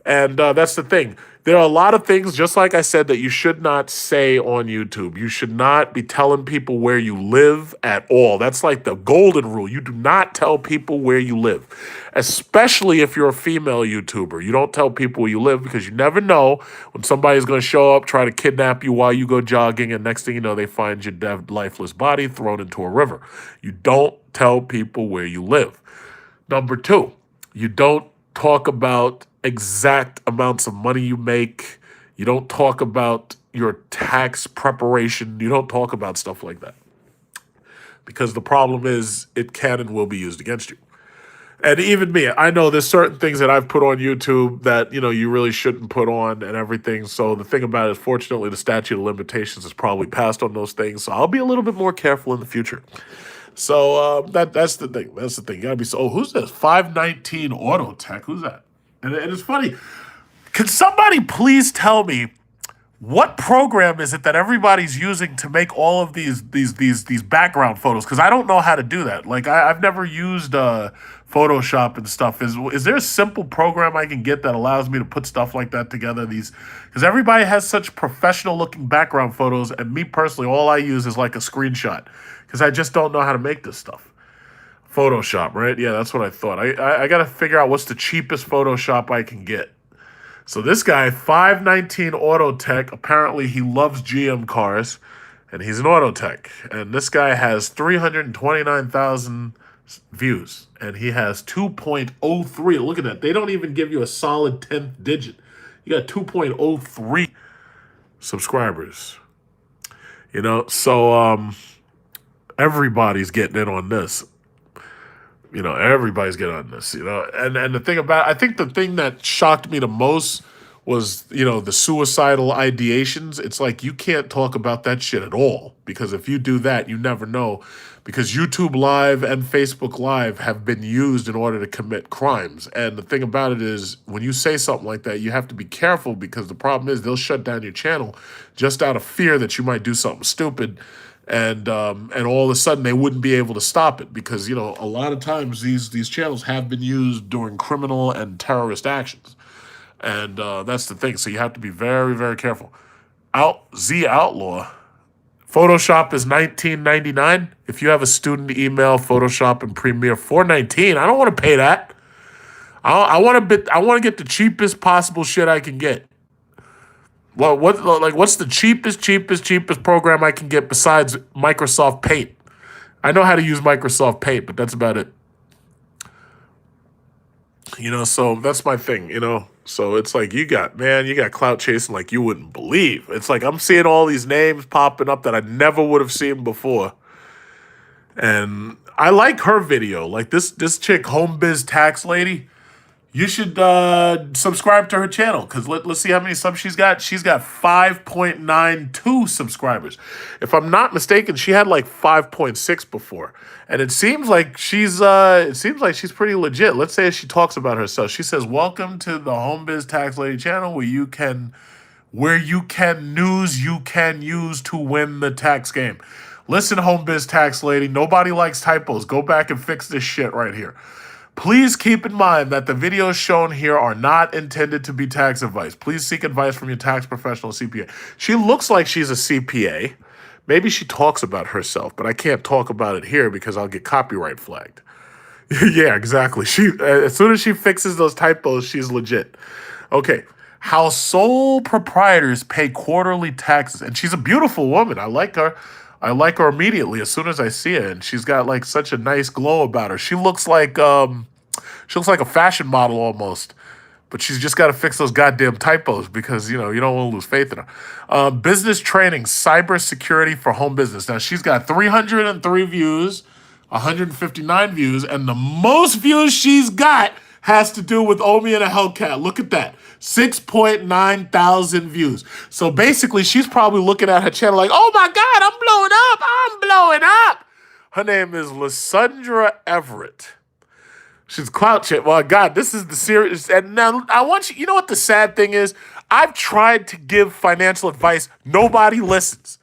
And that's the thing. There are a lot of things, just like I said, that you should not say on YouTube. You should not be telling people where you live at all. That's like the golden rule. You do not tell people where you live, especially if you're a female YouTuber. You don't tell people where you live because you never know when somebody's going to show up, try to kidnap you while you go jogging, and next thing you know, they find your dead, lifeless body thrown into a river. You don't tell people where you live. Number 2, you don't talk about exact amounts of money you make. You don't talk about your tax preparation. You don't talk about stuff like that. Because the problem is it can and will be used against you. And even me, I know there's certain things that I've put on YouTube that, you really shouldn't put on and everything. So the thing about it is, fortunately, the statute of limitations is probably passed on those things. So I'll be a little bit more careful in the future. So that's the thing. That's the thing. You gotta be who's this? 519 Auto Tech. Who's that? And it's funny. Can somebody please tell me what program is it that everybody's using to make all of these background photos? Because I don't know how to do that. Like I've never used Photoshop and stuff. Is there a simple program I can get that allows me to put stuff like that together? Because everybody has such professional looking background photos, and me personally, all I use is like a screenshot because I just don't know how to make this stuff. Photoshop, right? Yeah, that's what I thought. I got to figure out what's the cheapest Photoshop I can get. So this guy, 519 Auto Tech, apparently he loves GM cars, and he's an auto tech. And this guy has 329,000 views, and he has 2.03. Look at that. They don't even give you a solid 10th digit. You got 2.03 subscribers. You know, so everybody's getting in on this. You know, everybody's getting on this, you know. And the thing about, I think the thing that shocked me the most was, you know, the suicidal ideations. It's like you can't talk about that shit at all, because if you do that, you never know, because YouTube Live and Facebook Live have been used in order to commit crimes. And the thing about it is, when you say something like that, you have to be careful, because the problem is they'll shut down your channel just out of fear that you might do something stupid. And all of a sudden they wouldn't be able to stop it, because, you know, a lot of times these channels have been used during criminal and terrorist actions. And that's the thing. So you have to be very, very careful. Z Outlaw. Photoshop is $19.99. If you have a student email, Photoshop and Premiere $4.19. I don't want to pay that. I want to get the cheapest possible shit I can get. Well, what's the cheapest program I can get besides Microsoft Paint? I know how to use Microsoft Paint, but that's about it. You know, so that's my thing, you know. So it's like you got clout chasing like you wouldn't believe. It's like I'm seeing all these names popping up that I never would have seen before. And I like her video. Like this chick, Home Biz Tax Lady. You should subscribe to her channel, because let's see how many subs she's got. She's got 5.92 subscribers. If I'm not mistaken, she had like 5.6 before. And it seems like she's pretty legit. Let's say she talks about herself. She says, "Welcome to the Home Biz Tax Lady channel, where you can news you can use to win the tax game." Listen, Home Biz Tax Lady, nobody likes typos. Go back and fix this shit right here. Please keep in mind that the videos shown here are not intended to be tax advice. Please seek advice from your tax professional CPA. She looks like she's a CPA. Maybe she talks about herself, but I can't talk about it here because I'll get copyright flagged. Yeah, exactly. As soon as she fixes those typos, she's legit. Okay. How sole proprietors pay quarterly taxes. And she's a beautiful woman. I like her. I like her immediately as soon as I see her, and she's got like such a nice glow about her. She looks like a fashion model almost, but she's just got to fix those goddamn typos, because, you know, you don't want to lose faith in her. Business training, cybersecurity for home business. Now she's got 303 views, 159 views, and the most views she's got has to do with Omi and a Hellcat. Look at that. 6.9 thousand views. So basically, she's probably looking at her channel like, "Oh my God, I'm blowing up. Her name is Lysandra Everett. She's Clout chick. Well, God, this is the serious. And now I want you know what the sad thing is? I've tried to give financial advice. Nobody listens.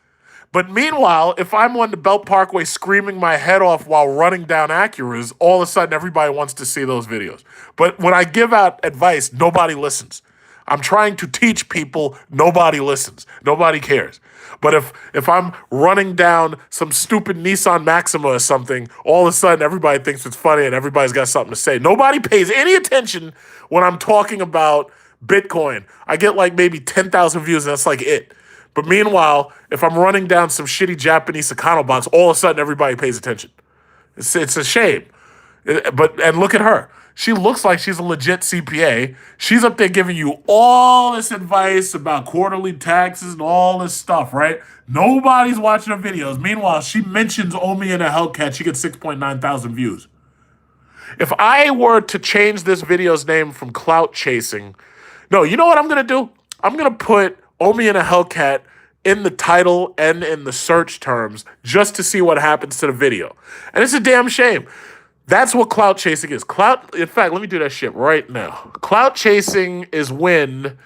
But meanwhile, if I'm on the Belt Parkway screaming my head off while running down Acuras, all of a sudden everybody wants to see those videos. But when I give out advice, nobody listens. I'm trying to teach people, nobody listens. Nobody cares. But if I'm running down some stupid Nissan Maxima or something, all of a sudden everybody thinks it's funny and everybody's got something to say. Nobody pays any attention when I'm talking about Bitcoin. I get like maybe 10,000 views and that's like it. But meanwhile, if I'm running down some shitty Japanese Sakano box, all of a sudden everybody pays attention. It's a shame. And look at her. She looks like she's a legit CPA. She's up there giving you all this advice about quarterly taxes and all this stuff, right? Nobody's watching her videos. Meanwhile, she mentions Omi and a Hellcat. She gets 6.9 thousand views. If I were to change this video's name from Clout Chasing, no, you know what I'm going to do? I'm going to put Omi and a Hellcat in the title and in the search terms just to see what happens to the video. And it's a damn shame. That's what clout chasing is. In fact, let me do that shit right now. Clout chasing is when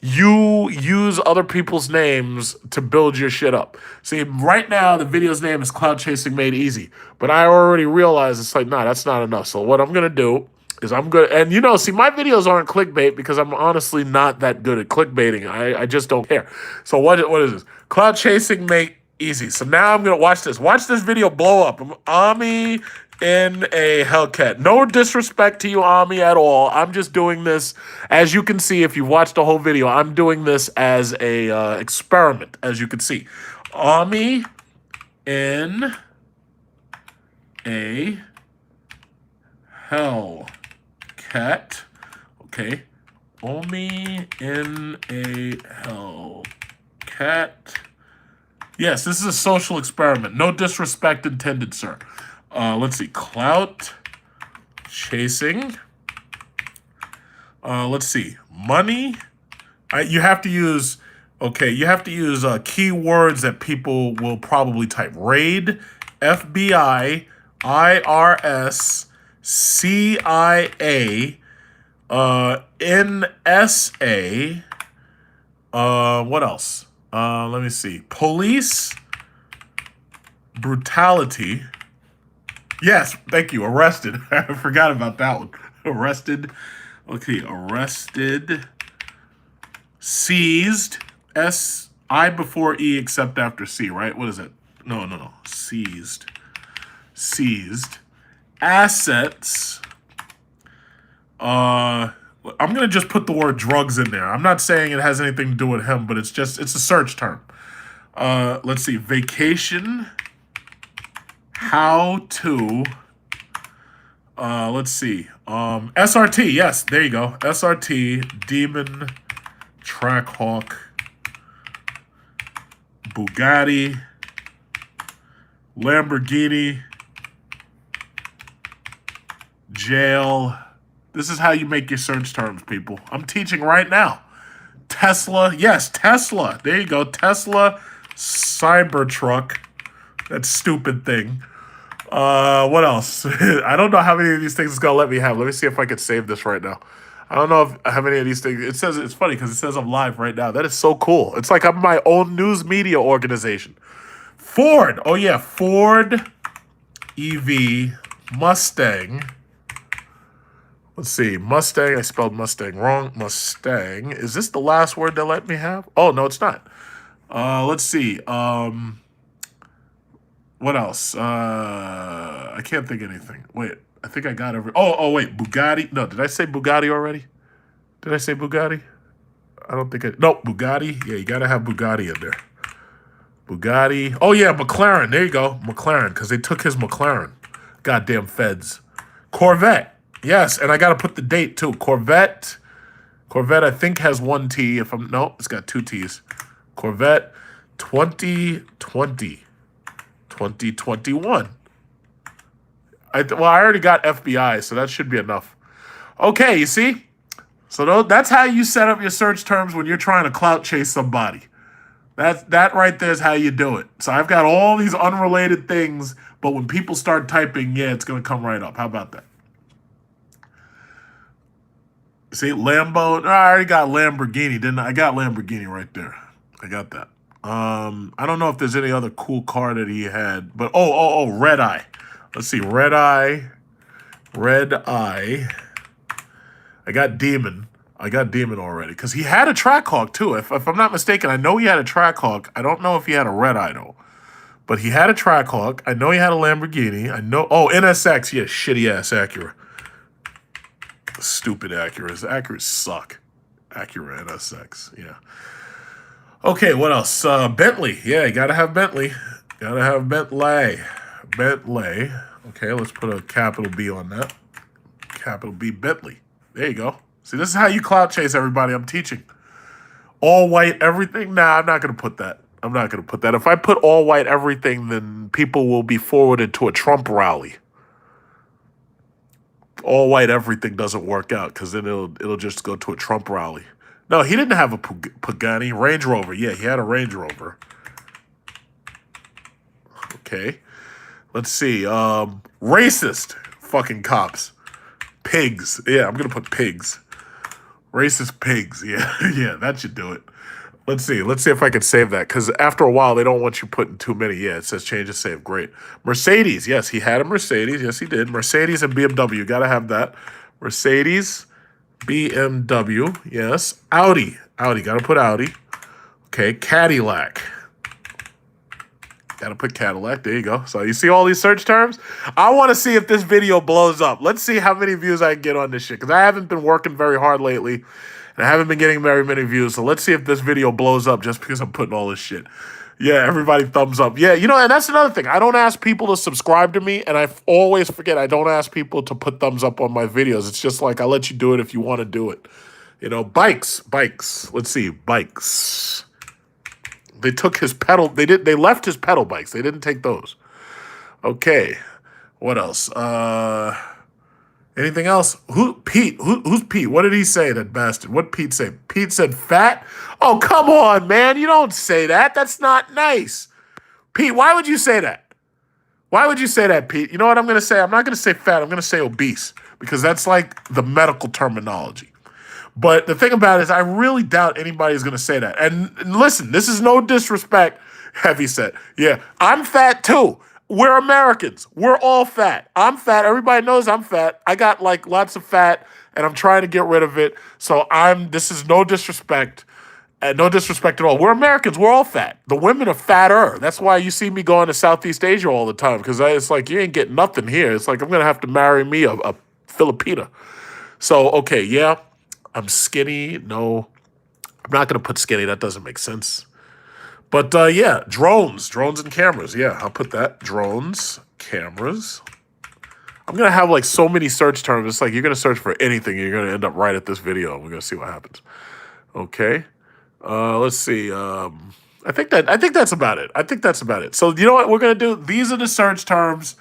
you use other people's names to build your shit up. See, right now, the video's name is Clout Chasing Made Easy. But I already realized it's like, nah, that's not enough. So what I'm going to do is and you know, see, my videos aren't clickbait because I'm honestly not that good at clickbaiting. I just don't care. So what is this? Clout Chasing Made Easy. So now I'm going to watch this. Watch this video blow up. Ami in a Hellcat. No disrespect to you, Ami, at all. I'm just doing this, as you can see, if you've watched the whole video, I'm doing this as a experiment, as you can see. Ami in a Hellcat. Okay. Only in a Hellcat. Yes, this is a social experiment. No disrespect intended, sir. Let's see. Clout chasing. Let's see. Money. You have to use... Okay, you have to use keywords that people will probably type. Raid, FBI, IRS, CIA, NSA. What else? Let me see. Police, brutality. Yes, thank you. Arrested. I forgot about that one. Arrested. Okay, arrested. Seized. I before E except after C, right? What is it? No. Seized. Seized. Assets. I'm gonna just put the word drugs in there. I'm not saying it has anything to do with him, but it's a search term. Let's see. Vacation. How to. Let's see. SRT. Yes, there you go. SRT. Demon. Trackhawk. Bugatti, Lamborghini, jail. This is how you make your search terms, people. I'm teaching right now. Tesla, yes, Tesla. There you go, Tesla, cybertruck. That stupid thing. What else? I don't know how many of these things it's gonna let me have. Let me see if I can save this right now. I don't know how many of these things. It says, it's funny because it says I'm live right now. That is so cool. It's like I'm my own news media organization. Ford. Oh, yeah. Ford, EV, Mustang. Let's see. Mustang. I spelled Mustang wrong. Mustang. Is this the last word they let me have? Oh, no, it's not. Let's see. What else? I can't think of anything. Wait. I think I got every... Oh, wait. Bugatti. No, did I say Bugatti already? Did I say Bugatti? I don't think I... No, Bugatti. Yeah, you got to have Bugatti in there. Bugatti. Oh, yeah, McLaren. There you go. McLaren, because they took his McLaren. Goddamn feds. Corvette. Yes, and I got to put the date, too. Corvette. Corvette, I think, has one T. If I'm... No, it's got two T's. Corvette 2020. 2021. I already got FBI, so that should be enough. Okay, you see? So that's how you set up your search terms when you're trying to clout chase somebody. That right there is how you do it. So I've got all these unrelated things, but when people start typing, yeah, it's going to come right up. How about that? See, Lambo. I already got Lamborghini, didn't I? I got Lamborghini right there. I got that. I don't know if there's any other cool car that he had, but Red Eye. Let's see, Red Eye. I got Demon. I got Demon already because he had a Trackhawk too. If I'm not mistaken, I know he had a Trackhawk. I don't know if he had a Red Eye though, but he had a Trackhawk. I know he had a Lamborghini. I know. Oh, NSX. Yeah, shitty ass Acura. Stupid Acuras. Acuras suck. Acura NSX. Yeah. Okay, what else? Bentley. Yeah, you gotta have Bentley. Gotta have Bentley. Bentley. Okay, let's put a capital B on that. Capital B, Bentley. There you go. See, this is how you clout chase everybody. I'm teaching. All white everything? Nah, I'm not going to put that. I'm not going to put that. If I put all white everything, then people will be forwarded to a Trump rally. All white everything doesn't work out because then it'll just go to a Trump rally. No, he didn't have a Pagani. Range Rover. Yeah, he had a Range Rover. Okay. Let's see. Racist fucking cops. Pigs. Yeah, I'm going to put pigs. Racist pigs. Yeah, yeah, that should do it. Let's see. Let's see if I can save that. Because after a while, they don't want you putting too many. Yeah, it says change and save. Great. Mercedes. Yes, he had a Mercedes. Yes, he did. Mercedes and BMW. Got to have that. Mercedes, BMW. Yes. Audi. Audi. Got to put Audi. Okay. Cadillac. Got to put Cadillac. There you go. So you see all these search terms? I want to see if this video blows up. Let's see how many views I can get on this shit. Because I haven't been working very hard lately. And I haven't been getting very many views. So let's see if this video blows up just because I'm putting all this shit. Yeah, everybody thumbs up. Yeah, you know, and that's another thing. I don't ask people to subscribe to me, and I always forget I don't ask people to put thumbs up on my videos. It's just like I let you do it if you want to do it. You know, bikes. Let's see, bikes. They took his pedal. They left his pedal bikes. They didn't take those. Okay. What else? Anything else? Pete? Who's Pete? What did he say, that bastard? What Pete say? Pete said fat? Oh, come on, man. You don't say that. That's not nice. Pete, why would you say that? Why would you say that, Pete? You know what I'm going to say? I'm not going to say fat. I'm going to say obese because that's like the medical terminology. But the thing about it is I really doubt anybody's going to say that. And listen, this is no disrespect, Heavy said. Yeah, I'm fat too. We're Americans. We're all fat. I'm fat. Everybody knows I'm fat. I got like lots of fat and I'm trying to get rid of it. So this is no disrespect. And no disrespect at all. We're Americans. We're all fat. The women are fatter. That's why you see me going to Southeast Asia all the time. Because it's like, you ain't getting nothing here. It's like, I'm going to have to marry me a Filipina. So, okay, yeah. I'm skinny. No, I'm not going to put skinny. That doesn't make sense. But yeah, drones and cameras. Yeah, I'll put that. Drones, cameras. I'm going to have like so many search terms. It's like you're going to search for anything. You're going to end up right at this video. We're going to see what happens. Okay. Let's see. I think that's about it. So you know what we're going to do? These are the search terms.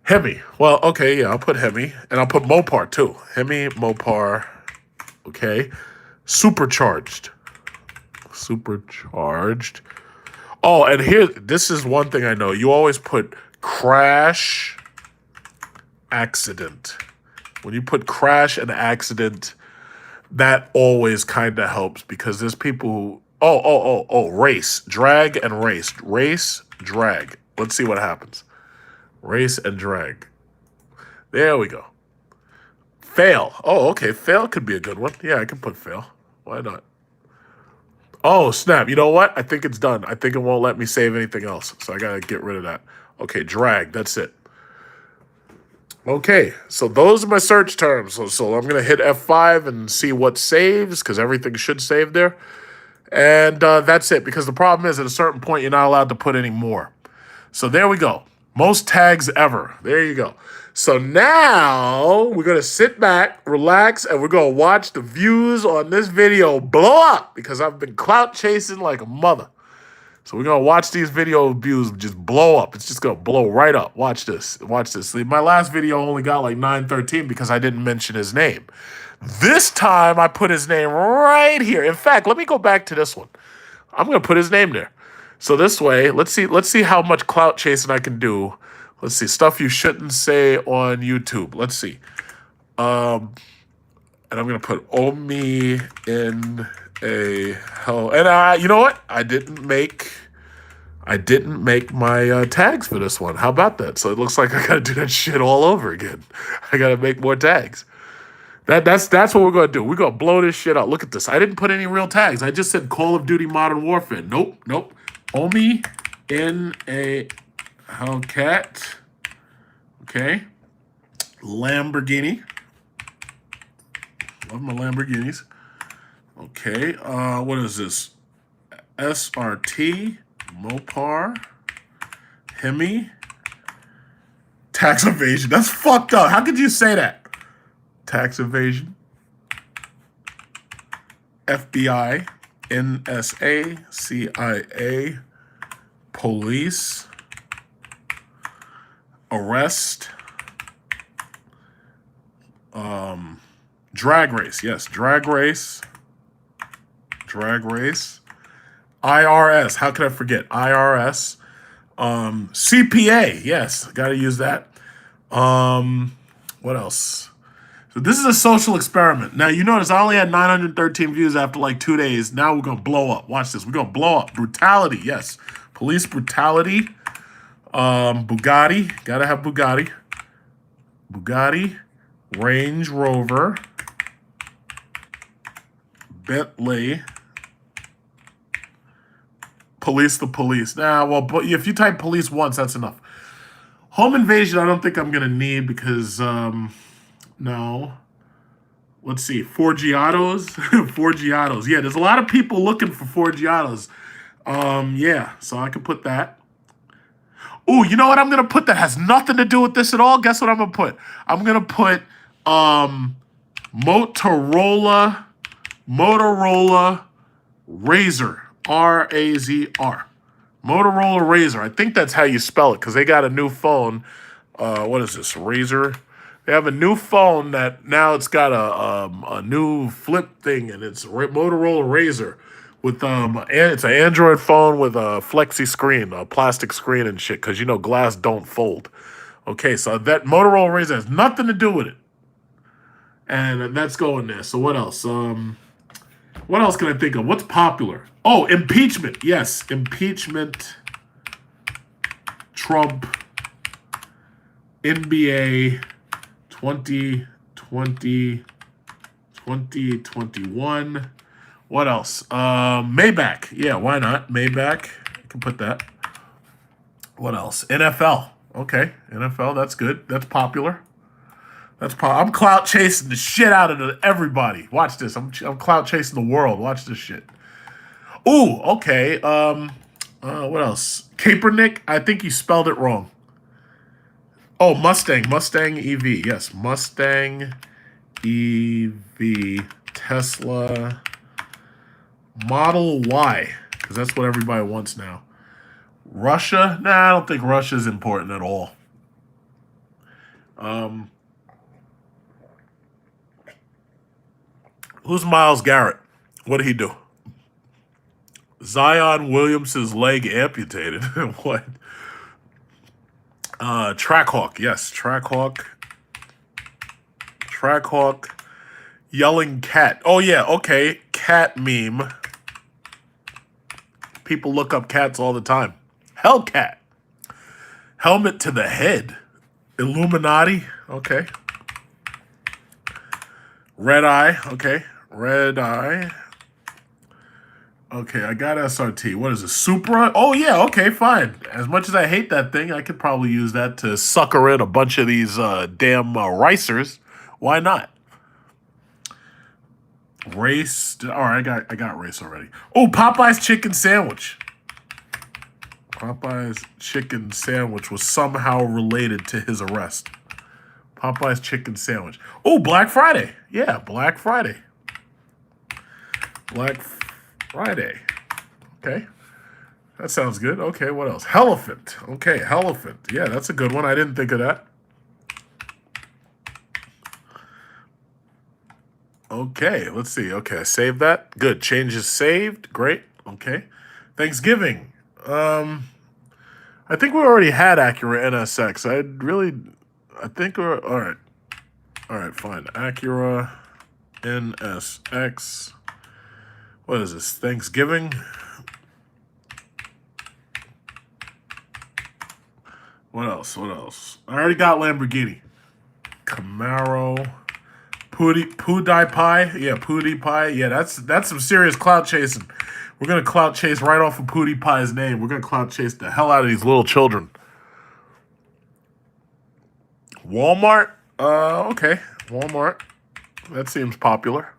Hemi. Well, okay, yeah, I'll put Hemi. And I'll put Mopar too. Hemi, Mopar. Okay. Supercharged. Oh, and this is one thing I know. You always put crash, accident. When you put crash and accident, that always kind of helps because there's people who, race, drag and race. Race, drag. Let's see what happens. Race and drag. There we go. Fail. Oh, okay. Fail could be a good one. Yeah, I can put fail. Why not? Oh, snap. You know what? I think it's done. I think it won't let me save anything else. So I got to get rid of that. Okay, drag. That's it. Okay, so those are my search terms. So I'm going to hit F5 and see what saves because everything should save there. And that's it because the problem is at a certain point, you're not allowed to put any more. So there we go. Most tags ever. There you go. So now we're going to sit back, relax, and we're going to watch the views on this video blow up because I've been clout chasing like a mother. So we're going to watch these video views just blow up. It's just going to blow right up. Watch this. Watch this. See, my last video only got like 913 because I didn't mention his name. This time I put his name right here. In fact, let me go back to this one. I'm going to put his name there. So this way, let's see how much clout chasing I can do. Let's see, stuff you shouldn't say on YouTube. Let's see. And I'm going to put Omi in a hell. And you know what? I didn't make my tags for this one. How about that? So it looks like I got to do that shit all over again. I got to make more tags. That's what we're going to do. We're going to blow this shit out. Look at this. I didn't put any real tags. I just said Call of Duty Modern Warfare. Nope. Omi in a Hellcat. Okay. Lamborghini. Love my Lamborghinis. Okay. What is this? SRT. Mopar. Hemi. Tax evasion. That's fucked up. How could you say that? Tax evasion. FBI. NSA. CIA. Police. Arrest. Drag race. Yes, drag race. IRS. How could I forget? IRS. CPA. Yes, got to use that. What else? So this is a social experiment. Now, you notice I only had 913 views after like 2 days. Now we're going to blow up. Watch this. We're going to blow up. Brutality. Yes. Police brutality. Bugatti. Got to have Bugatti. Bugatti. Range Rover. Bentley. Police the police. Nah, well, but if you type police once, that's enough. Home invasion, I don't think I'm going to need because, no. Let's see. Forgiatos. Forgiatos. Yeah, there's a lot of people looking for Forgiatos. Yeah, so I can put that. Ooh, you know what I'm gonna put that has nothing to do with this at all? Guess what I'm gonna put? I'm gonna put Motorola Razr. R-A-Z-R. Motorola Razr. I think that's how you spell it, because they got a new phone. What is this? Razr? They have a new phone that now it's got a new flip thing, and it's Motorola Razr with it's an Android phone with a flexi screen, a plastic screen and shit, because you know glass don't fold. Okay, so that Motorola Razr has nothing to do with it, and that's going there. So what else? What else can I think of? What's popular? Oh, impeachment. Yes, impeachment. Trump. NBA 2020, 2021. What else? Maybach. Yeah, why not? Maybach. You can put that. What else? NFL. Okay, NFL. That's good. That's popular. I'm clout chasing the shit out of everybody. Watch this. I'm clout chasing the world. Watch this shit. Ooh, okay. What else? Kaepernick. I think you spelled it wrong. Oh, Mustang EV. Yes, Mustang EV Tesla Model Y, because that's what everybody wants now. Russia? Nah, I don't think Russia's important at all. Who's Myles Garrett? What did he do? Zion Williamson's leg amputated. What? Trackhawk. Yes, Trackhawk. Yelling cat. Oh, yeah, okay. Cat meme. People look up cats all the time. Hellcat. Helmet to the head. Illuminati. Okay. Red eye. Okay. Red eye. Okay, I got SRT. What is it? Supra? Oh, yeah, okay, fine. As much as I hate that thing, I could probably use that to sucker in a bunch of these damn ricers. Why not? Race. All right, I got race already. Oh, Popeye's chicken sandwich. Popeye's chicken sandwich was somehow related to his arrest. Popeye's chicken sandwich. Oh, Black Friday. Yeah, Black Friday. Black Friday. Okay. That sounds good. Okay, what else? Elephant. Okay, elephant. Yeah, that's a good one. I didn't think of that. Okay, let's see. Okay, save that. Good. Changes saved. Great. Okay. Thanksgiving. I think we already had Acura NSX. I think we're, all right. All right, fine. Acura NSX. What is this? Thanksgiving? What else? What else? I already got Lamborghini. Camaro. Pudai Pie? Yeah, Pudie Pie. Yeah, that's some serious clout chasing. We're going to clout chase right off of Pudie Pie's name. We're going to clout chase the hell out of these little children. Walmart? Okay. Walmart. That seems popular.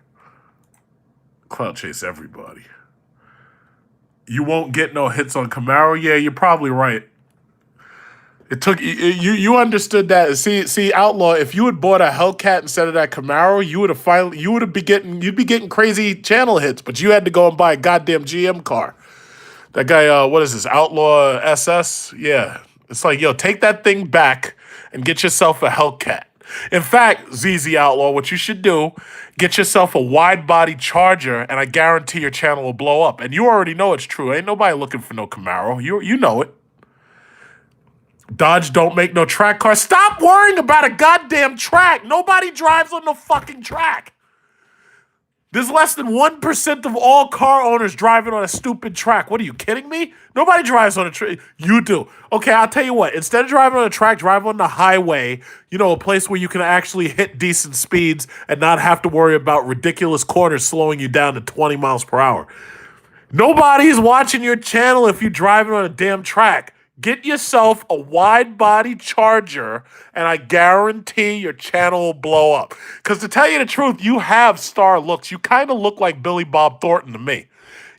Clout chase everybody. You won't get no hits on Camaro? Yeah, you're probably right. It took you understood that. See, Outlaw, if you had bought a Hellcat instead of that Camaro, you'd be getting crazy channel hits, but you had to go and buy a goddamn GM car. That guy, what is this? Outlaw SS? Yeah. It's like, yo, take that thing back and get yourself a Hellcat. In fact, ZZ Outlaw, what you should do, get yourself a wide body Charger, and I guarantee your channel will blow up. And you already know it's true. Ain't nobody looking for no Camaro. You know it. Dodge don't make no track cars. Stop worrying about a goddamn track. Nobody drives on no fucking track. There's less than 1% of all car owners driving on a stupid track. What are you kidding me? Nobody drives on a track. You do. Okay, I'll tell you what. Instead of driving on a track, drive on the highway. You know, a place where you can actually hit decent speeds and not have to worry about ridiculous corners slowing you down to 20 miles per hour. Nobody's watching your channel if you're driving on a damn track. Get yourself a wide-body Charger, and I guarantee your channel will blow up. Because to tell you the truth, you have star looks. You kind of look like Billy Bob Thornton to me.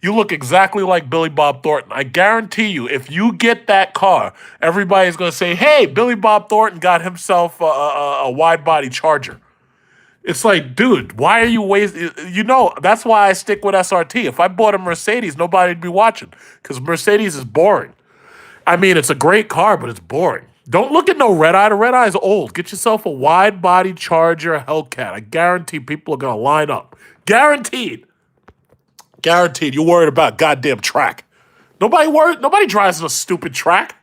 You look exactly like Billy Bob Thornton. I guarantee you, if you get that car, everybody's going to say, hey, Billy Bob Thornton got himself a wide-body Charger. It's like, dude, why are you wasting? You know, that's why I stick with SRT. If I bought a Mercedes, nobody'd be watching because Mercedes is boring. I mean, it's a great car, but it's boring. Don't look at no Red Eye. The Red Eye is old. Get yourself a wide-body Charger Hellcat. I guarantee people are going to line up. Guaranteed. Guaranteed. You're worried about goddamn track. Nobody drives in a stupid track.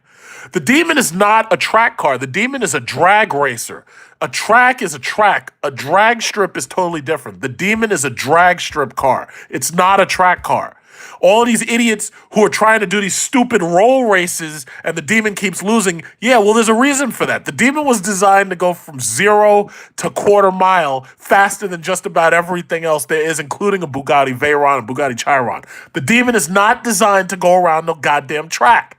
The Demon is not a track car. The Demon is a drag racer. A track is a track. A drag strip is totally different. The Demon is a drag strip car. It's not a track car. All these idiots who are trying to do these stupid roll races and the Demon keeps losing. Yeah, well, there's a reason for that. The Demon was designed to go from 0 to quarter mile faster than just about everything else there is, including a Bugatti Veyron and Bugatti Chiron. The Demon is not designed to go around no goddamn track.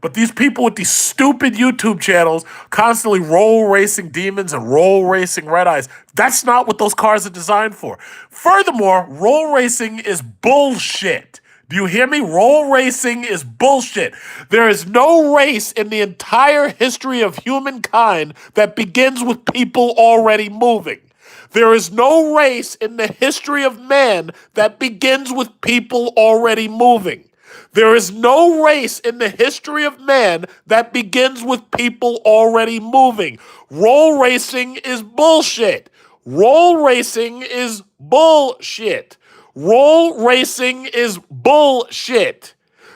But these people with these stupid YouTube channels constantly roll racing Demons and roll racing Red Eyes. That's not what those cars are designed for. Furthermore, roll racing is bullshit. Do you hear me? Roll racing is bullshit. There is no race in the entire history of humankind that begins with people already moving. There is no race in the history of man that begins with people already moving. There is no race in the history of man that begins with people already moving. Roll racing is bullshit. Roll racing is bullshit. Roll racing is bullshit.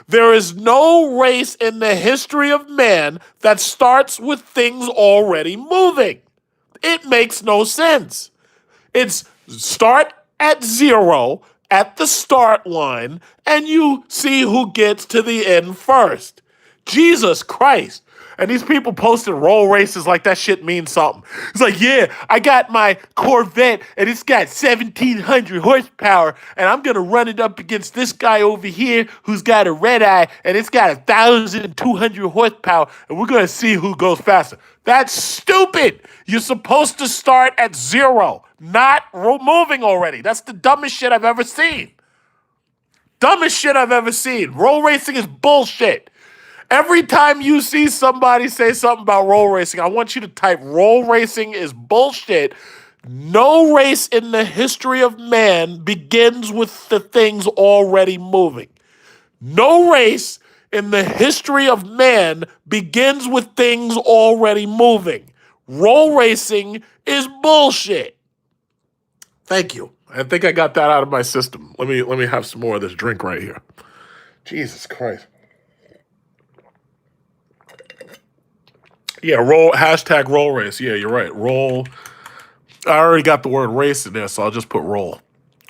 There is no race in the history of man that starts with things already moving. It makes no sense. It's start at 0 at the start line, and you see who gets to the end first. Jesus Christ. And these people posting roll races like that shit means something. It's like, yeah, I got my Corvette, and it's got 1,700 horsepower, and I'm going to run it up against this guy over here who's got a Red Eye, and it's got 1,200 horsepower, and we're going to see who goes faster. That's stupid. You're supposed to start at 0, not moving already. That's the dumbest shit I've ever seen. Dumbest shit I've ever seen. Roll racing is bullshit. Every time you see somebody say something about roll racing, I want you to type roll racing is bullshit. No race in the history of man begins with the things already moving. No race in the history of man begins with things already moving. Roll racing is bullshit. Thank you. I think I got that out of my system. Let me have some more of this drink right here. Jesus Christ. Yeah, hashtag roll race. Yeah, you're right. Roll. I already got the word race in there, so I'll just put roll.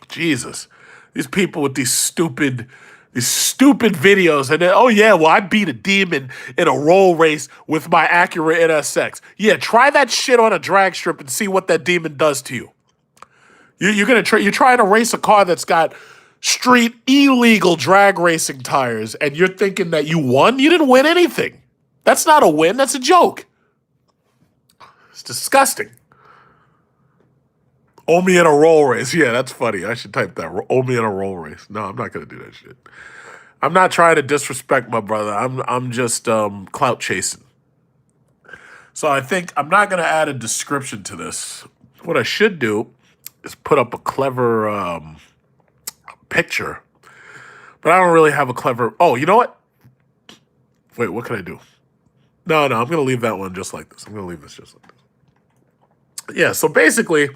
Jesus. These people with these stupid videos, and then, oh yeah, well, I beat a Demon in a roll race with my Acura NSX. Yeah, try that shit on a drag strip and see what that Demon does to you. You're trying to race a car that's got street illegal drag racing tires, and you're thinking that you won? You didn't win anything. That's not a win. That's a joke. It's disgusting. Owe me in a roll race. Yeah, that's funny. I should type that. Owe me in a roll race. No, I'm not going to do that shit. I'm not trying to disrespect my brother. I'm just clout chasing. So I think I'm not going to add a description to this. What I should do is put up a clever picture. But I don't really have a clever... Oh, you know what? Wait, what can I do? No, I'm going to leave that one just like this. I'm going to leave this just like this. Yeah, so basically,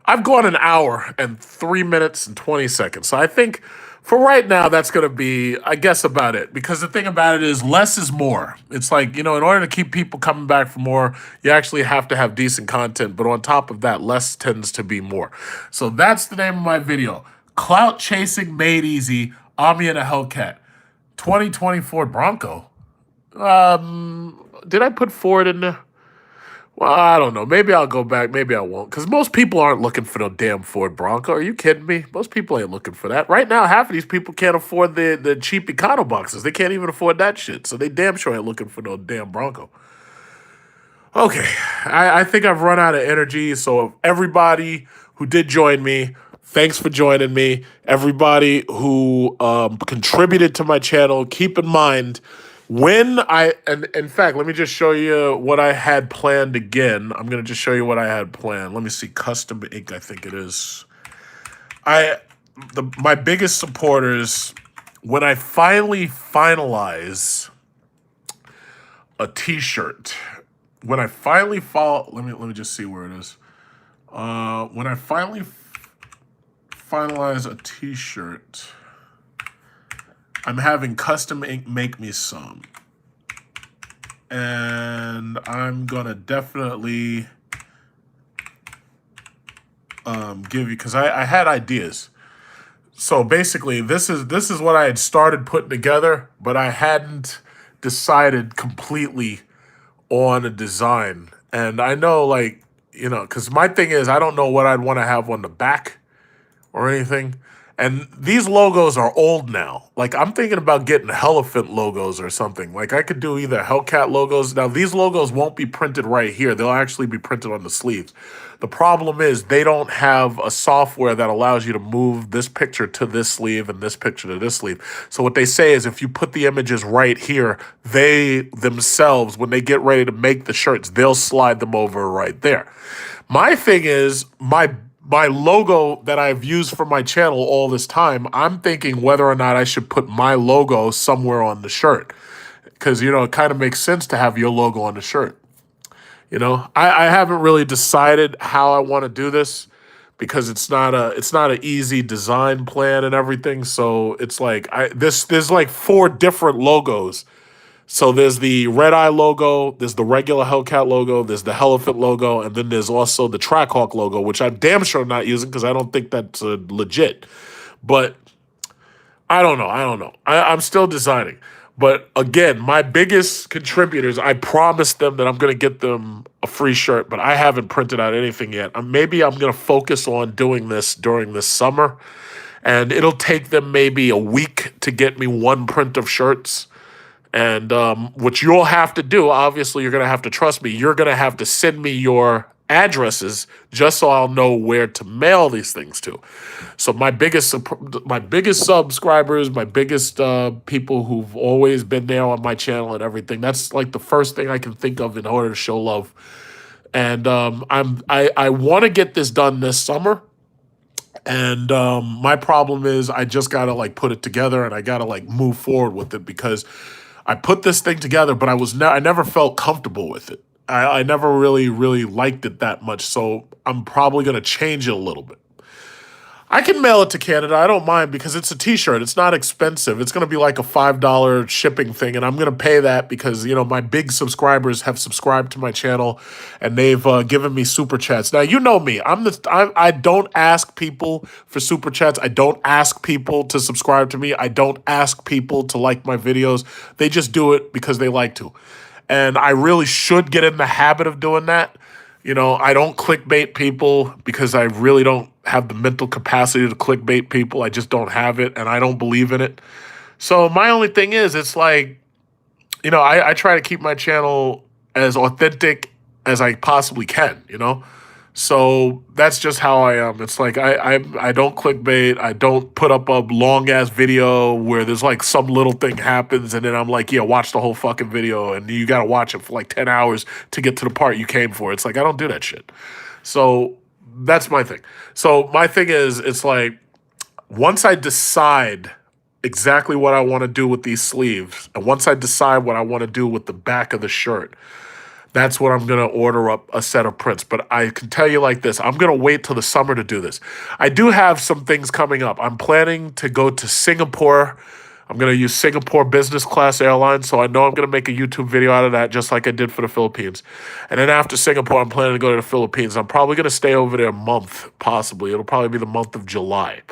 I've gone an hour and 3 minutes and 20 seconds. So I think for right now, that's going to be, I guess, about it. Because the thing about it is less is more. It's like, in order to keep people coming back for more, you actually have to have decent content. But on top of that, less tends to be more. So that's the name of my video. Clout Chasing Made Easy, Ami and a Hellcat. 2020 Ford Bronco. Did I put Ford in there? Well, I don't know. Maybe I'll go back. Maybe I won't. Because most people aren't looking for no damn Ford Bronco. Are you kidding me? Most people ain't looking for that. Right now, half of these people can't afford the cheap econo boxes. They can't even afford that shit. So they damn sure ain't looking for no damn Bronco. Okay. I think I've run out of energy. So everybody who did join me, Thanks for joining me. Everybody who contributed to my channel, keep in mind, and in fact, let me just show you what I had planned again. I'm going to just show you what I had planned. Let me see, custom ink, I think it is. My biggest supporters, when I finally finalize a t-shirt, when I finally let me just see where it is. When I finally finalize a t-shirt, I'm having custom ink make me some. And I'm gonna definitely give you, because I had ideas. So basically this is what I had started putting together, but I hadn't decided completely on a design. And I know, like, you know, because my thing is I don't know what I'd want to have on the back or anything. And these logos are old now. Like, I'm thinking about getting Elephant logos or something. Like, I could do either Hellcat logos. Now, these logos won't be printed right here. They'll actually be printed on the sleeves. The problem is they don't have a software that allows you to move this picture to this sleeve and this picture to this sleeve. So what they say is if you put the images right here, they themselves, when they get ready to make the shirts, they'll slide them over right there. My thing is, my logo that I've used for my channel all this time, I'm thinking whether or not I should put my logo somewhere on the shirt. Because, you know, it kind of makes sense to have your logo on the shirt. You know, I haven't really decided how I want to do this because it's not an easy design plan and everything. So it's like there's like 4 different logos. So there's the Red Eye logo, there's the regular Hellcat logo, there's the Elephant logo, and then there's also the Trackhawk logo, which I'm damn sure not using because I don't think that's legit. But I don't know. I'm still designing. But again, my biggest contributors, I promised them that I'm going to get them a free shirt, but I haven't printed out anything yet. Maybe I'm going to focus on doing this during this summer, and it'll take them maybe a week to get me 1 print of shirts. And what you'll have to do, obviously, you're going to have to trust me. You're going to have to send me your addresses just so I'll know where to mail these things to. So my biggest subscribers, my biggest people who've always been there on my channel and everything, that's like the first thing I can think of in order to show love. And I want to get this done this summer. And my problem is I just got to like put it together and I got to like move forward with it because I put this thing together, but I never felt comfortable with it. I never really liked it that much. So I'm probably going to change it a little bit. I can mail it to Canada. I don't mind because it's a t-shirt. It's not expensive. It's going to be like a $5 shipping thing, and I'm going to pay that because, you know, my big subscribers have subscribed to my channel, and they've given me super chats. Now, you know me. I don't ask people for super chats. I don't ask people to subscribe to me. I don't ask people to like my videos. They just do it because they like to. And I really should get in the habit of doing that. You know, I don't clickbait people because I really don't have the mental capacity to clickbait people. I just don't have it, and I don't believe in it. So my only thing is, it's like, you know, I try to keep my channel as authentic as I possibly can, you know? So that's just how I am. It's like I don't clickbait. I don't put up a long-ass video where there's like some little thing happens and then I'm like, yeah, watch the whole fucking video and you got to watch it for like 10 hours to get to the part you came for. It's like, I don't do that shit. So that's my thing. So my thing is, it's like once I decide exactly what I want to do with these sleeves and once I decide what I want to do with the back of the shirt, that's what I'm going to order up a set of prints. But I can tell you like this, I'm going to wait till the summer to do this. I do have some things coming up. I'm planning to go to Singapore. I'm going to use Singapore business class airlines. So I know I'm going to make a YouTube video out of that just like I did for the Philippines. And then after Singapore, I'm planning to go to the Philippines. I'm probably going to stay over there a month, possibly. It'll probably be the month of July.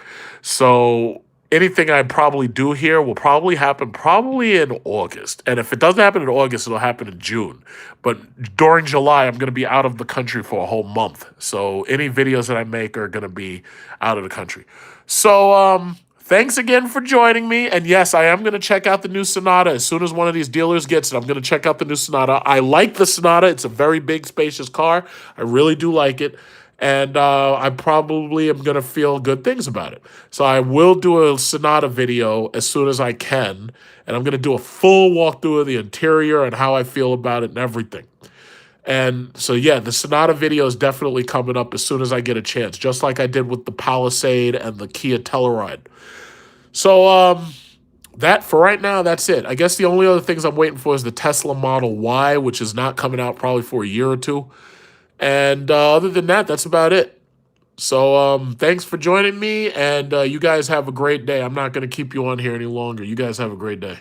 So anything I probably do here will probably happen probably in August. And if it doesn't happen in August, it'll happen in June. But during July, I'm going to be out of the country for a whole month. So any videos that I make are going to be out of the country. So thanks again for joining me. And yes, I am going to check out the new Sonata. As soon as one of these dealers gets it, I'm going to check out the new Sonata. I like the Sonata. It's a very big, spacious car. I really do like it. And I probably am going to feel good things about it. So I will do a Sonata video as soon as I can, and I'm going to do a full walkthrough of the interior and how I feel about it and everything. And so, yeah, the Sonata video is definitely coming up as soon as I get a chance, just like I did with the Palisade and the Kia Telluride. So, that, for right now, that's it. I guess the only other things I'm waiting for is the Tesla Model Y, which is not coming out probably for a year or two. And other than that, that's about it. So thanks for joining me, and you guys have a great day. I'm not going to keep you on here any longer. You guys have a great day.